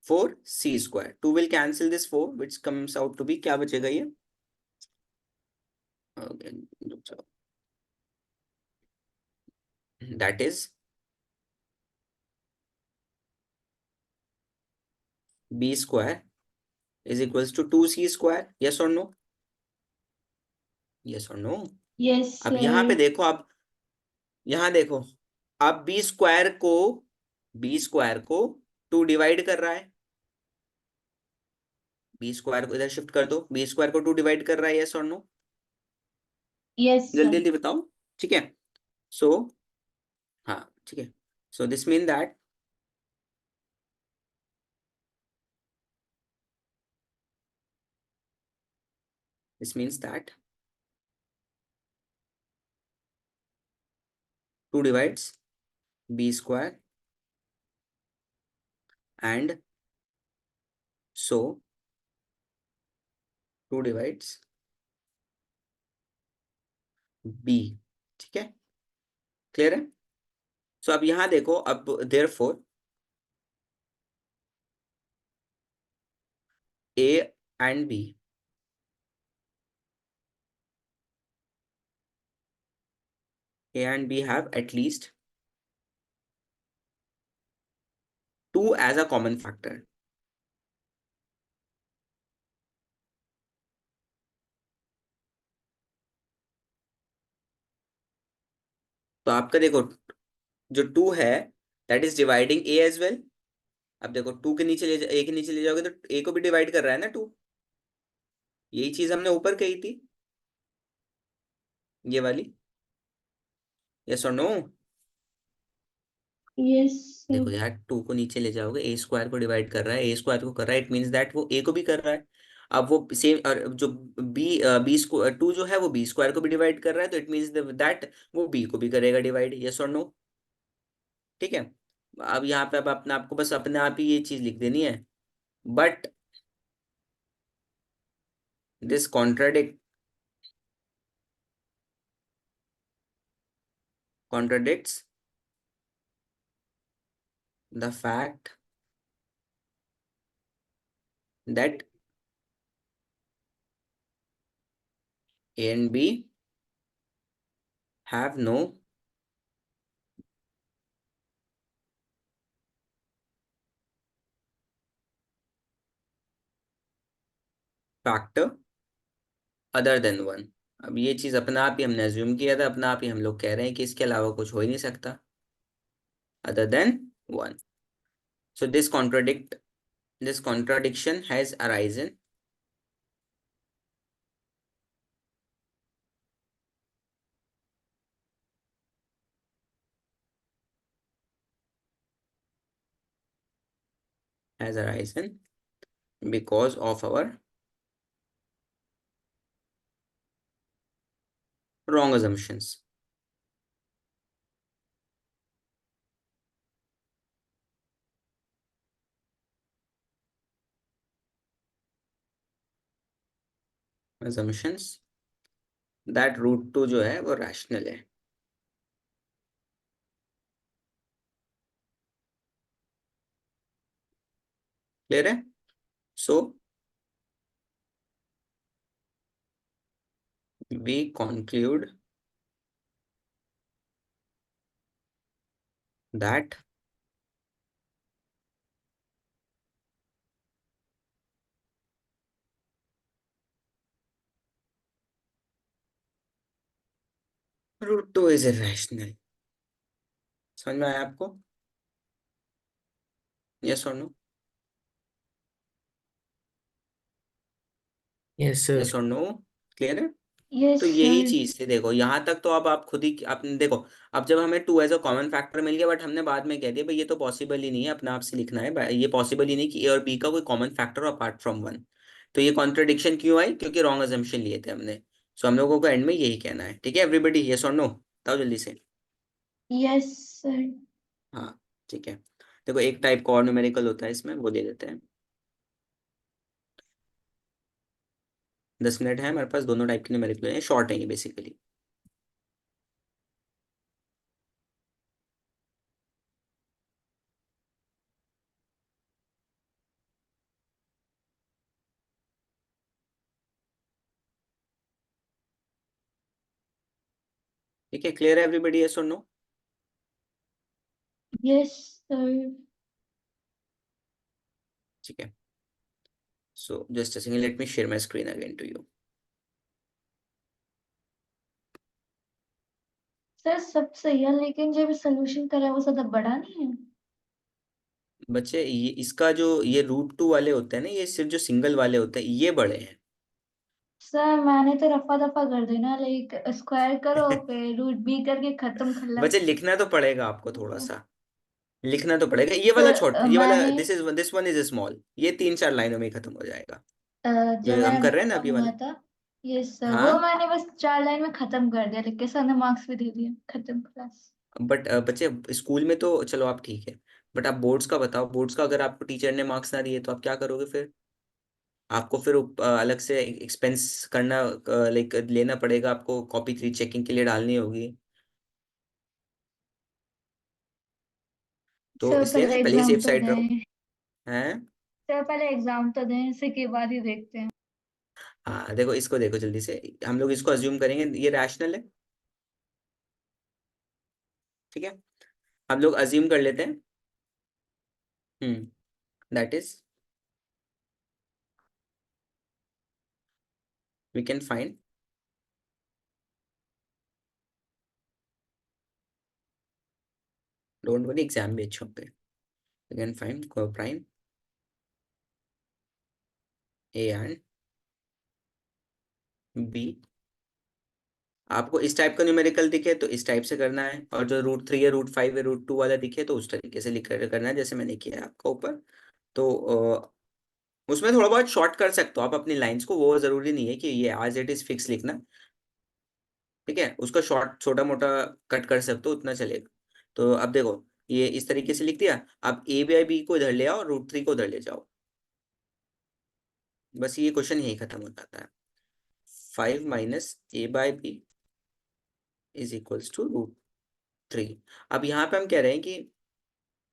4c square. 2 will cancel this 4, which comes out to be, क्या बचेगा ये? Okay, that is b square is equals to 2c square. Yes or no? Yes or no? Yes, अब यहाँ पे sir. देखो, अब यहाँ देखो, अब बी स्क्वायर को 2 डिवाइड कर रहा है। बी स्क्वायर को इधर शिफ्ट कर दो, बी स्क्वायर को 2 डिवाइड कर रहा है। यस और नो? Yes, जल्दी sir. जल्दी बताओ। ठीक है, सो हाँ ठीक है, so this mean that this means that 2 divides b square, and so 2 divides b। ठीक है, क्लियर है? सो अब यहां देखो, अब therefore a and b have at least 2 as a common factor। तो आपका देखो, जो 2 है that is dividing a as well. अब देखो, 2 के नीचे a के नीचे ले जाओगे तो a को भी डिवाइड कर रहा है ना 2। यही चीज हमने ऊपर कही थी, ये वाली। यस और नो? Yes, sir. देखो यार, 2 को नीचे ले जाओगे, ए स्क्वायर को डिवाइड कर रहा है, ए स्क्वायर को कर रहा है, इट मीन्स दैट वो ए को भी कर रहा है। अब वो सेम, और जो बी बी स्क्वायर 2 जो है वो बी स्क्वायर को भी डिवाइड कर रहा है, तो इट मीन्स दैट वो बी को भी करेगा डिवाइड। यस और नो? ठीक है, अब यहाँ पे अब अपने आपको बस अपने आप ही ये चीज लिख देनी है, but this contradicts the fact that a and b have no factor other than 1। अब ये चीज अपना आप ही हमने अज्यूम किया था, अपना आप ही हम लोग कह रहे हैं कि इसके अलावा कुछ हो ही नहीं सकता other than 1। So this contradiction has arisen because of our wrong assumptions। assumptions that √2 जो है वो रैशनल है। क्लियर है? सो we conclude that √2 is irrational। समझ में आया आपको? यस और नो? Yes, sir. यस और नो? क्लियर है? Yes, तो यही sir. चीज थी। देखो यहाँ तक तो अब आप खुद ही आपने देखो, अब जब हमें 2 एज अ कॉमन फैक्टर मिल गया, बट हमने बाद में कह दिया भाई ये तो पॉसिबल ही नहीं है, अपने आप से लिखना है, ये पॉसिबल ही नहीं कि ए और बी का कोई कॉमन फैक्टर अपार्ट फ्रॉम 1। तो ये कॉन्ट्रडिक्शन क्यों आई? क्योंकि रॉन्ग अजम्पशन लिए थे हमने। सो हम लोगों को एंड में यही कहना है। ठीक है एवरीबडी, यस और नो? बताओ जल्दी से। Yes, sir. हाँ ठीक है, देखो एक टाइप का और न्यूमेरिकल होता है इसमें, वो दे देते हैं। 10 मिनट है हमारे पास, दोनों टाइप के न्यूमेरिकल हैं, शॉर्ट है ये बेसिकली। ठीक है, क्लियर है एवरीबॉडी, यस और नो? Yes, sir. ठीक है, so just a second, let me share my screen again to you. Sir सब सही है, लेकिन जो भी सोल्यूशन करा है वो ज्यादा बड़ा नहीं है। बच्चे ये इसका जो ये रूट टू वाले होते हैं ना, ये सिर्फ जो सिंगल वाले होते हैं ये बड़े हैं। सर मैंने तो रफा दफा कर देना, लाइक स्क्वायर करो फिर रूट बी करके खत्म बच्चे खल्लास। लिखना तो पड़ेगा आपको, थोड़ा सा लिखना तो पड़ेगा। ये वाला छोट, सर ये वाला मैंने दिस वन इज स्मॉल, ये 3-4 लाइनों में ही खत्म हो जाएगा जब जो हम मैंने कर रहे हैं ना अभी हुआ वाला। था, ये सर वो हाँ, मैंने बस 4 लाइन में खत्म कर दिया, लिख के सर ने मार्क्स भी दे दिए, खत्म क्लास। बट बच्चे स्कूल में तो चलो आप ठीक है, बट आप बोर्ड्स का बताओ। बोर्ड्स का अगर आपको टीचर ने मार्क्स ना दिए तो आप क्या करोगे फिर? आपको फिर अलग से एक्सपेंस करना, लाइक लेना पड़ेगा आपको, कॉपी 3 चेकिंग के लिए डालनी होगी। तो सर इसलिए ना पहले पहले ही एग्जाम सेफ तो साइड रहो। दें। हैं? सर पहले एग्जाम तो दें, इसी के बाद ही देखते हैं। हाँ देखो, इसको देखो जल्दी से, हम लोग इसको अज्यूम करेंगे ये रैशनल है। ठीक है, हम लोग अज्यूम कर लेते हैं। That is we can find, don't worry exam भी अच्छे होंगे। वी कैन फाइंड को प्राइम ए एंड बी। आपको इस टाइप का न्यूमेरिकल दिखे तो इस टाइप से करना है, और जो रूट 3 है, रूट 5 है, रूट 2 वाला दिखे तो उस तरीके से लिख कर करना है, जैसे मैंने किया है आपका ऊपर। तो उसमें थोड़ा बहुत शॉर्ट कर सकते हो आप अपनी लाइंस को, वो जरूरी नहीं है कि ये एज इट इज फिक्स लिखना। ठीक है, उसका शॉर्ट छोटा मोटा कट कर सकते हो, उतना चलेगा। तो अब देखो, ये इस तरीके से लिख दिया। अब ए बाई बी को इधर ले आओ, रूट 3 को उधर ले जाओ, बस ये क्वेश्चन यही खत्म हो जाता है। 5 - a/b is equals to root 3। अब यहाँ पे हम कह रहे हैं कि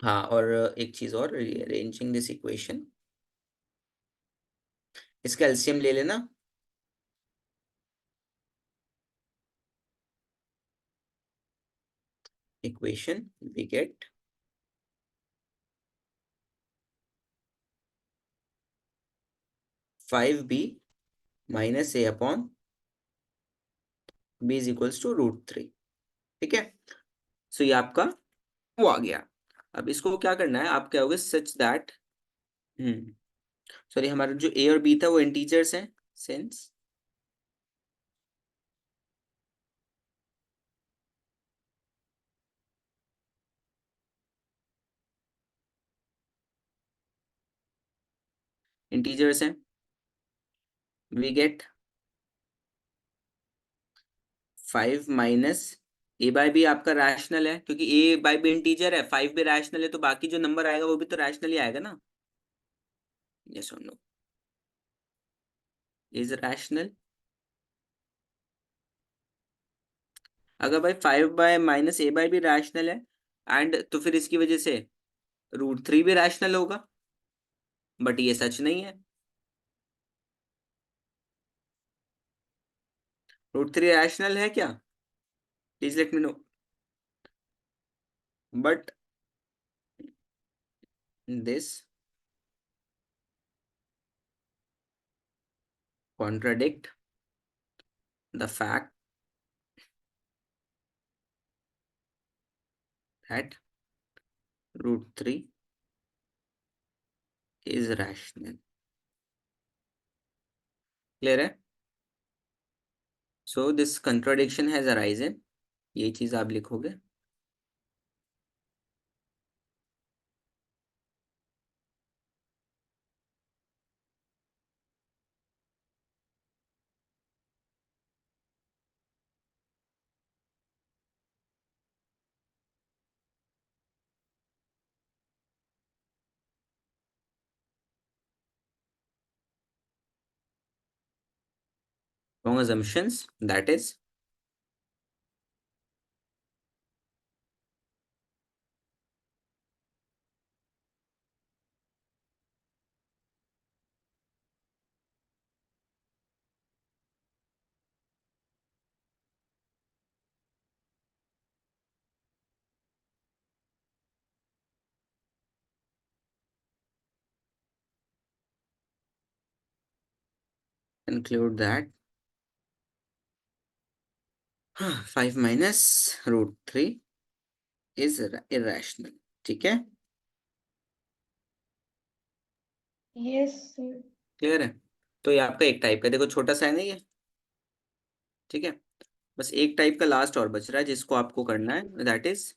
हाँ, और एक चीज और, रीअरेंजिंग दिस इक्वेशन, इसका एलसीएम ले लेना। Equation we get 5b - a/b is equals to root 3। ठीक है, सो ये आपका वो आ गया। अब इसको क्या करना है, आप क्या होगे सच दैट, सॉरी, हमारा जो ए और बी था वो इंटीजर्स हैं, सिंस इंटीजर्स हैं, वी गेट 5 - a/b आपका रैशनल है, क्योंकि a/b इंटीजर है, 5 भी रैशनल है, तो बाकी जो नंबर आएगा वो भी तो रैशनल ही आएगा ना। यस और नो? Is rational. अगर भाई 5 - a/b रैशनल है, एंड तो फिर इसकी वजह से रूट 3 भी रैशनल होगा, बट ये सच नहीं है। रूट 3 रैशनल है क्या? Please let me know. But this contradict the fact that root 3 is rational। Clear है? So this contradiction has arisen, ये चीज आप लिखोगे। Wrong assumptions, that is conclude that 5 minus root 3 is irrational. ठीक है, Yes, sir. क्लियर है? तो ये आपका एक टाइप का, देखो छोटा सा है ना ये, ठीक है। बस एक टाइप का लास्ट और बच रहा है जिसको आपको करना है, दैट इज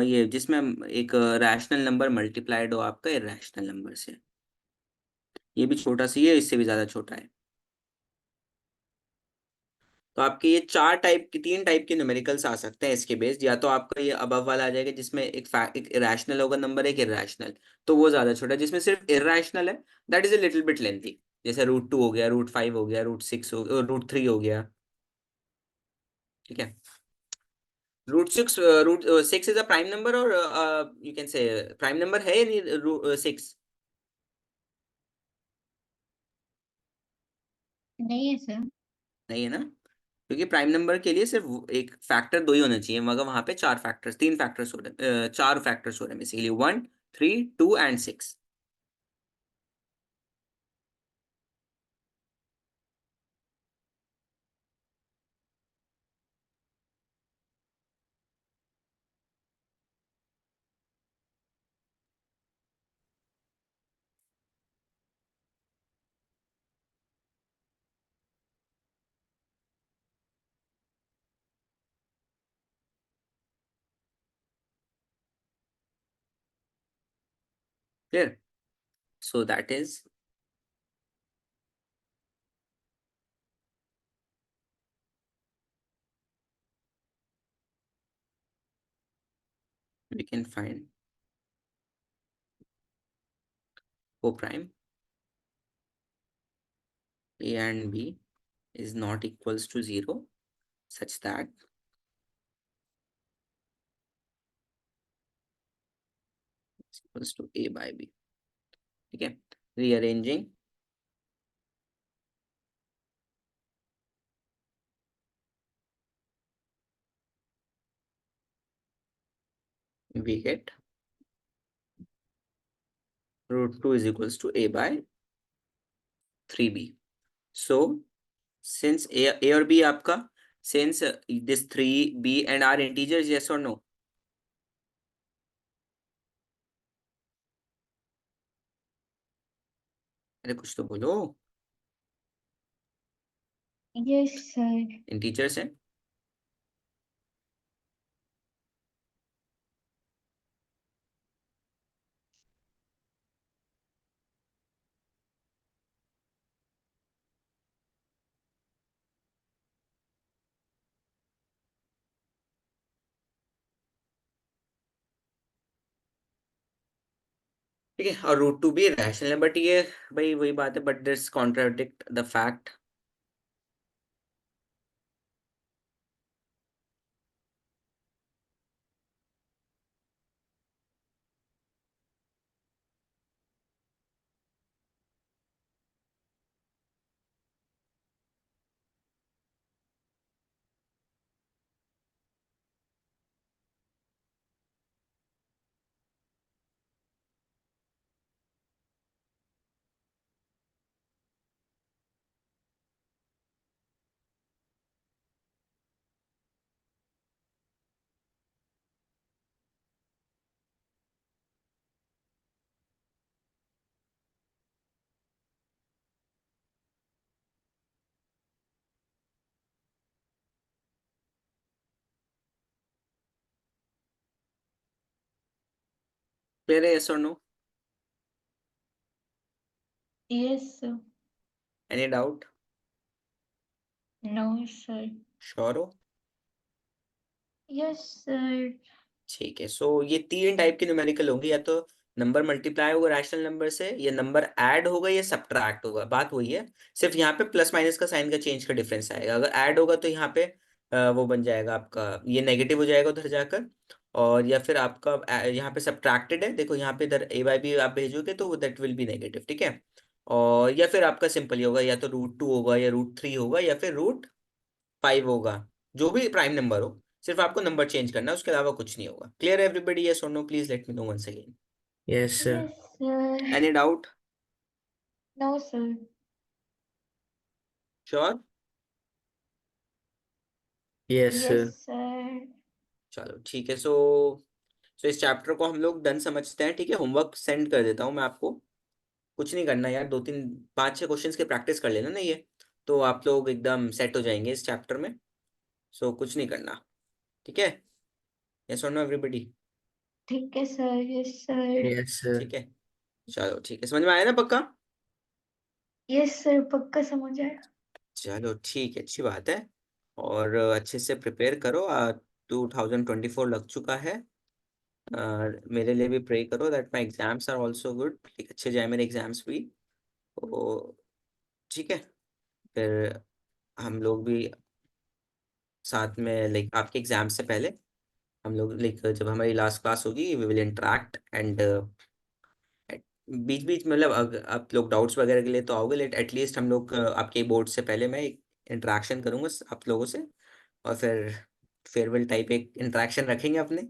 ये जिसमें एक रैशनल नंबर मल्टीप्लाइड हो आपका इरेशनल नंबर से। ये भी छोटा सा ही है, इससे भी ज्यादा छोटा है। तो आपके ये तीन टाइप के न्यूमेरिकल्स आ सकते हैं इसके बेस्ड। या तो आपका ये अबव वाला आ जाएगा जिसमें एक इरेशनल होगा नंबर, एक इरेशनल, तो वो ज्यादा छोटा है। जिसमें सिर्फ इरेशनल है that is a little bit lengthy, जैसे √2 हो गया, √5 हो गया, √6 हो गया, √3 हो गया, ठीक है। √6 इज अ प्राइम नंबर, और यू कैन से प्राइम नंबर है या नहीं √6? नहीं है सर। नहीं है ना, क्योंकि प्राइम नंबर के लिए सिर्फ एक फैक्टर दो ही होना चाहिए, मगर वहां पे तीन फैक्टर्स हो रहे, चार फैक्टर्स हो रहे हैं basically, 1, 3, 2 and 6। Clear? So that is we can find O prime A and B is not equals to 0 such that it's equals to A by B. ठीक है, rearranging we get √2 is equals to A by 3B. So since A और B आपका, since this 3B and R integers, yes or no? अरे कुछ तो बोलो, Yes, sir. इंटीजर्स हैं। ठीक है, और √2 भी रैशनल है, बट ये भाई वही बात है, but this contradict the fact clear है, यस और no? Yes, sir. Any doubt? No, sir. Sure हो? Yes, sir. ठीक है, सो ये तीन टाइप के न्यूमेरिकल होंगे, या तो नंबर मल्टीप्लाई होगा रैशनल नंबर से, या नंबर ऐड होगा, या सब्ट्रैक्ट होगा। बात वही है, सिर्फ यहाँ पे प्लस माइनस का साइन का चेंज का डिफरेंस आएगा। अगर ऐड होगा तो यहाँ पे वो बन जाएगा आपका, ये नेगेटिव हो जाएगा उधर जाकर, और या फिर आपका यहाँ पे सब्ट्रैक्टेड है, देखो यहाँ पे इधर A by B आप भेजोगे तो दैट विल बी नेगेटिव, ठीक है। और या फिर आपका सिंपल ही होगा, या तो √2 होगा, या √3 होगा, या फिर √5 होगा, जो भी प्राइम नंबर हो, सिर्फ आपको नंबर चेंज करना है, उसके अलावा कुछ नहीं होगा। क्लियर एवरीबडी, यस और no? Please let me know once again. Yes, sir. Yes, sir. Any doubt? No, sir. Sure? Yes, Yes, sir. sir. चलो ठीक है। सो इस चैप्टर को हम लोग डन समझते हैं, ठीक है। होमवर्क सेंड कर देता हूँ मैं आपको। कुछ नहीं करना यार, 5-6 क्वेश्चंस की प्रैक्टिस कर लेना ना, ये तो आप लोग एकदम सेट हो जाएंगे इस चैप्टर में। सो कुछ नहीं करना, ठीक है। यस और नो एवरीबडी? ठीक है sir. Yes sir. Yes, sir. ठीक है, चलो ठीक है। समझ में आया ना पक्का? यस सर, पक्का समझ आया। चलो ठीक है, अच्छी बात है। और अच्छे से प्रिपेयर करो। 2024 लग चुका है। मेरे लिए भी प्रे करो that my exams are also good, अच्छे जाए मेरे एग्जाम्स भी। तो ठीक है, फिर हम लोग भी साथ में आपके एग्जाम से पहले हम लोग जब हमारी लास्ट क्लास होगी वी विल इंटरेक्ट एंड बीच बीच मतलब आप लोग डाउट्स वगैरह के लिए तो आओगे, एटलीस्ट हम लोग आपके बोर्ड से पहले मैं एक इंटरेक्शन करूंगा आप लोगों से, और फिर फेयरवेल टाइप एक इंटरेक्शन रखेंगे अपने,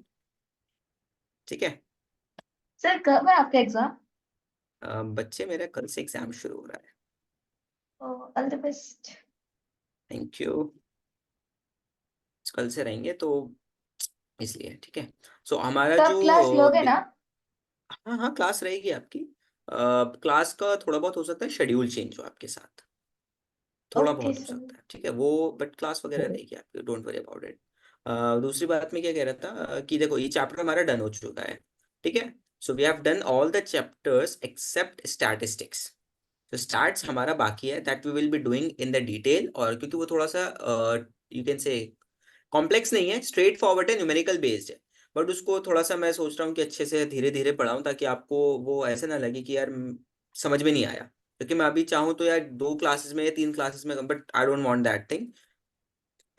ठीक है। सर कब है आपका एग्जाम? बच्चे, मेरा कल से एग्जाम शुरू हो रहा है। All the best. Thank you. कल से रहेंगे तो इसलिए, ठीक है। सो हमारा तो जो आप क्लास लोगे ना? हाँ हाँ, क्लास रहेगी आपकी। क्लास का थोड़ा बहुत हो सकता है शेड्यूल चेंज हो आपके साथ, थोड़ा ओके बहुत हो सर। सकता है, ठीक है वो। बट क्लास वगैरह रहेगी आपकी, डोंट वरी अबाउट इट। दूसरी बात मैं क्या कह रहा था कि देखो ये चैप्टर हमारा डन हो चुका है, ठीक है। So we have done all the chapters except statistics. तो स्टैट्स हमारा बाकी है, that we will be doing in the detail. और क्योंकि वो थोड़ा सा यू कैन से कॉम्प्लेक्स नहीं है, स्ट्रेट फॉरवर्ड है, न्यूमेरिकल बेस्ड है। बट उसको थोड़ा सा मैं सोच रहा हूँ कि अच्छे से धीरे धीरे पढ़ाऊँ, ताकि आपको वो ऐसे ना लगे कि यार समझ में नहीं आया। क्योंकि मैं अभी चाहूँ तो यार 2 क्लासेस में या 3 क्लासेस में, but I don't want that thing.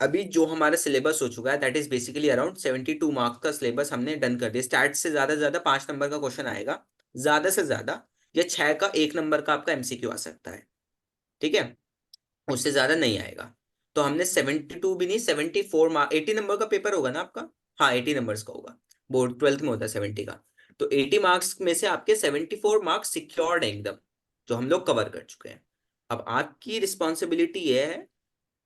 अभी जो हमारा सिलेबस हो चुका है that is basically around 72 marks का सिलेबस हमने डन कर दिया। स्टैट से ज्यादा 5 नंबर का क्वेश्चन आएगा ज्यादा से ज्यादा, या 6 का 1 नंबर का आपका एमसीक्यू आ सकता है, ठीक है। उससे ज्यादा नहीं आएगा। तो हमने 72 भी नहीं, 74 मार्क, 80 नंबर का पेपर होगा ना आपका? हाँ 80 नंबर्स का होगा, बोर्ड 12th में होता है 70 का। तो 80 मार्क्स में से आपके 74 मार्क्स सिक्योर्ड है एकदम, जो हम लोग कवर कर चुके हैं। अब आपकी रिस्पॉन्सिबिलिटी ये है,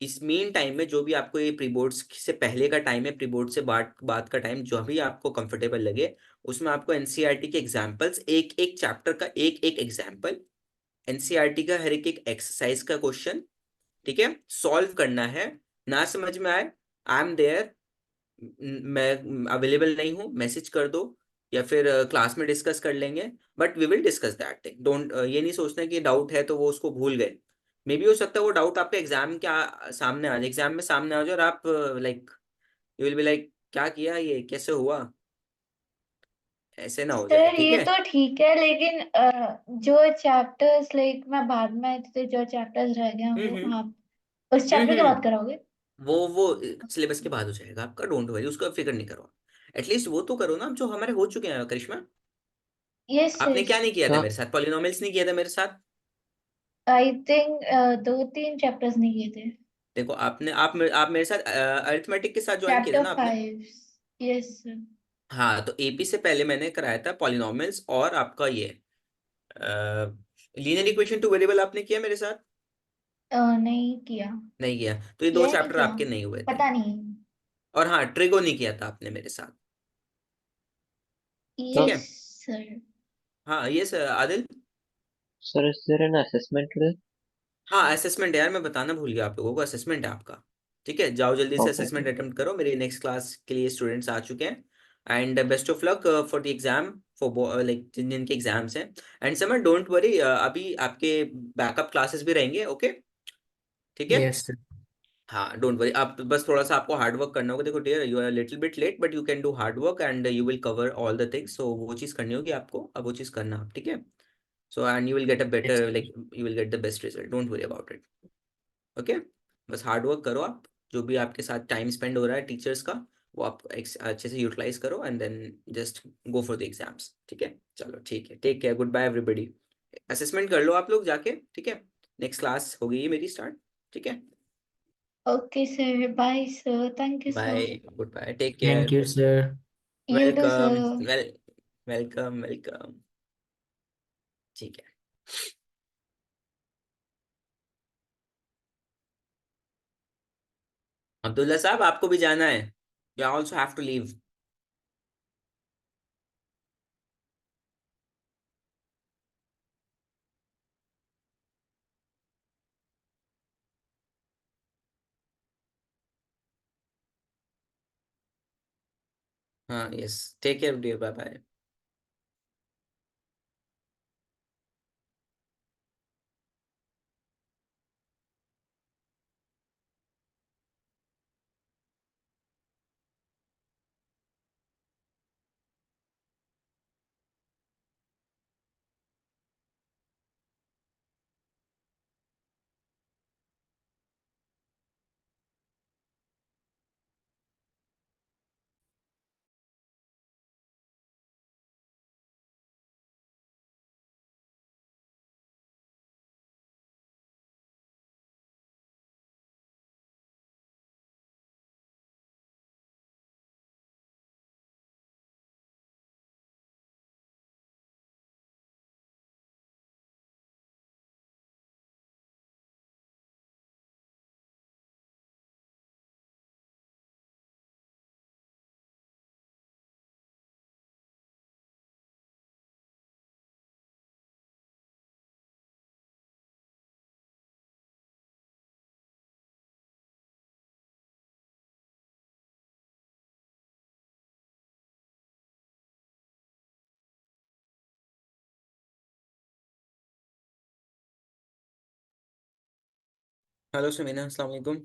इस मीन टाइम में जो भी आपको ये प्री बोर्ड्स से पहले का टाइम है, प्री बोर्ड से बाद का टाइम, जो भी आपको कंफर्टेबल लगे, उसमें आपको एनसीईआरटी के एग्जाम्पल्स, एक एक चैप्टर का एक एक एग्जाम्पल, एनसीईआरटी का हर एक एक एक्सरसाइज का क्वेश्चन, ठीक है, सॉल्व करना है। ना समझ में आए, आई एम देयर, मैं अवेलेबल नहीं हूँ, मैसेज कर दो, या फिर क्लास में डिस्कस कर लेंगे। But we will discuss that thing, don't ये नहीं सोचना कि डाउट है तो वो उसको भूल गए। मे बी हो सकता है वो डाउट आपके एग्जाम के सामने आ जाए, एग्जाम में सामने आ जाए, और आप like you will be like क्या किया, ये कैसे हुआ, ऐसे ना हो जाए, सर ठीक ये है। तो ठीक है, लेकिन जो चैप्टर्स लाइक मैं बाद में आई थी, तो जो चैप्टर्स रह गए हैं वो हम्म आप उस चैप्टर के हम्म बाद कराओगे? वो सिलेबस के बाद हो जाएगा आपका, डोंट वरी, उसका फिक्र नहीं करो। एटलीस्ट वो तो करो ना जो हमारे हो चुके हैं। करिश्मा, यस आपने सर। क्या नहीं किया था हाँ मेरे साथ? पॉलिनोमियल्स नहीं किया था मेरे साथ? आई थिंक 2-3 चैप्टर्स नहीं किए थे। देखो आप मेरे साथ अरिथमेटिक के साथ ज्वाइन किया था चैप्टर ना आपने? 5। Yes sir. हाँ, तो एपी से पहले मैंने कराया था पॉलिनोमियल्स, और आपका ये लीनियर इक्वेशन टू वेरिएबल आपने किया मेरे साथ? नहीं किया। नहीं किया, तो ये दो किया है नहीं चैप्टर किया, आपके नहीं हुए थे। पता नहीं। और हाँ, ट्रिगो नहीं किया था आपने मेरे साथ, ठीक यस है। सर। हाँ ये sir Adil. Sir, is there an assessment today? हाँ असेसमेंट है यार, मैं बताना भूल गया आप लोगों को, असेसमेंट है आपका, ठीक है। जाओ जल्दी से Okay, असेसमेंट अटेम्प्ट करो, मेरी नेक्स्ट क्लास के लिए स्टूडेंट्स आ चुके हैं। And best of luck for the exam, for like जिन जिनके एग्जाम्स हैं। एंड समर डोंट वरी, अभी आपके बैकअप क्लासेस भी रहेंगे, ओके, ठीक है। Yes, sir. हाँ डोंट वरी, आप बस थोड़ा सा आपको हार्ड वर्क करना होगा। देखो dear, you are little bit late but you can do hard work and you will cover all the things. So वो चीज़ करनी होगी आपको, अब वो चीज़ करना आप, ठीक है। So and you will get a Yes, better, sir. Like you will get the best result, don't worry about it, okay. बस हार्ड वर्क करो आप, जो भी आपके साथ टाइम स्पेंड हो रहा है टीचर्स का, वो आप अच्छे से यूटिलाइज करो, and then just go for the exams, ठीक है। चलो ठीक है, take care, good bye everybody. Assessment कर लो आप लोग जाके, ठीक है। नेक्स्ट क्लास हो गई है मेरी स्टार्ट, ठीक है। Okay sir, bye sir, thank you bye, sir. Good bye, take Thank care. you, sir. You too welcome, sir. Welcome welcome, ठीक है। अब्दुल्ला साहब, आपको भी जाना है? You also have to leave. हाँ, yes, take care dear, bye bye. Hello Sumina, अस्सलाम वालेकुम।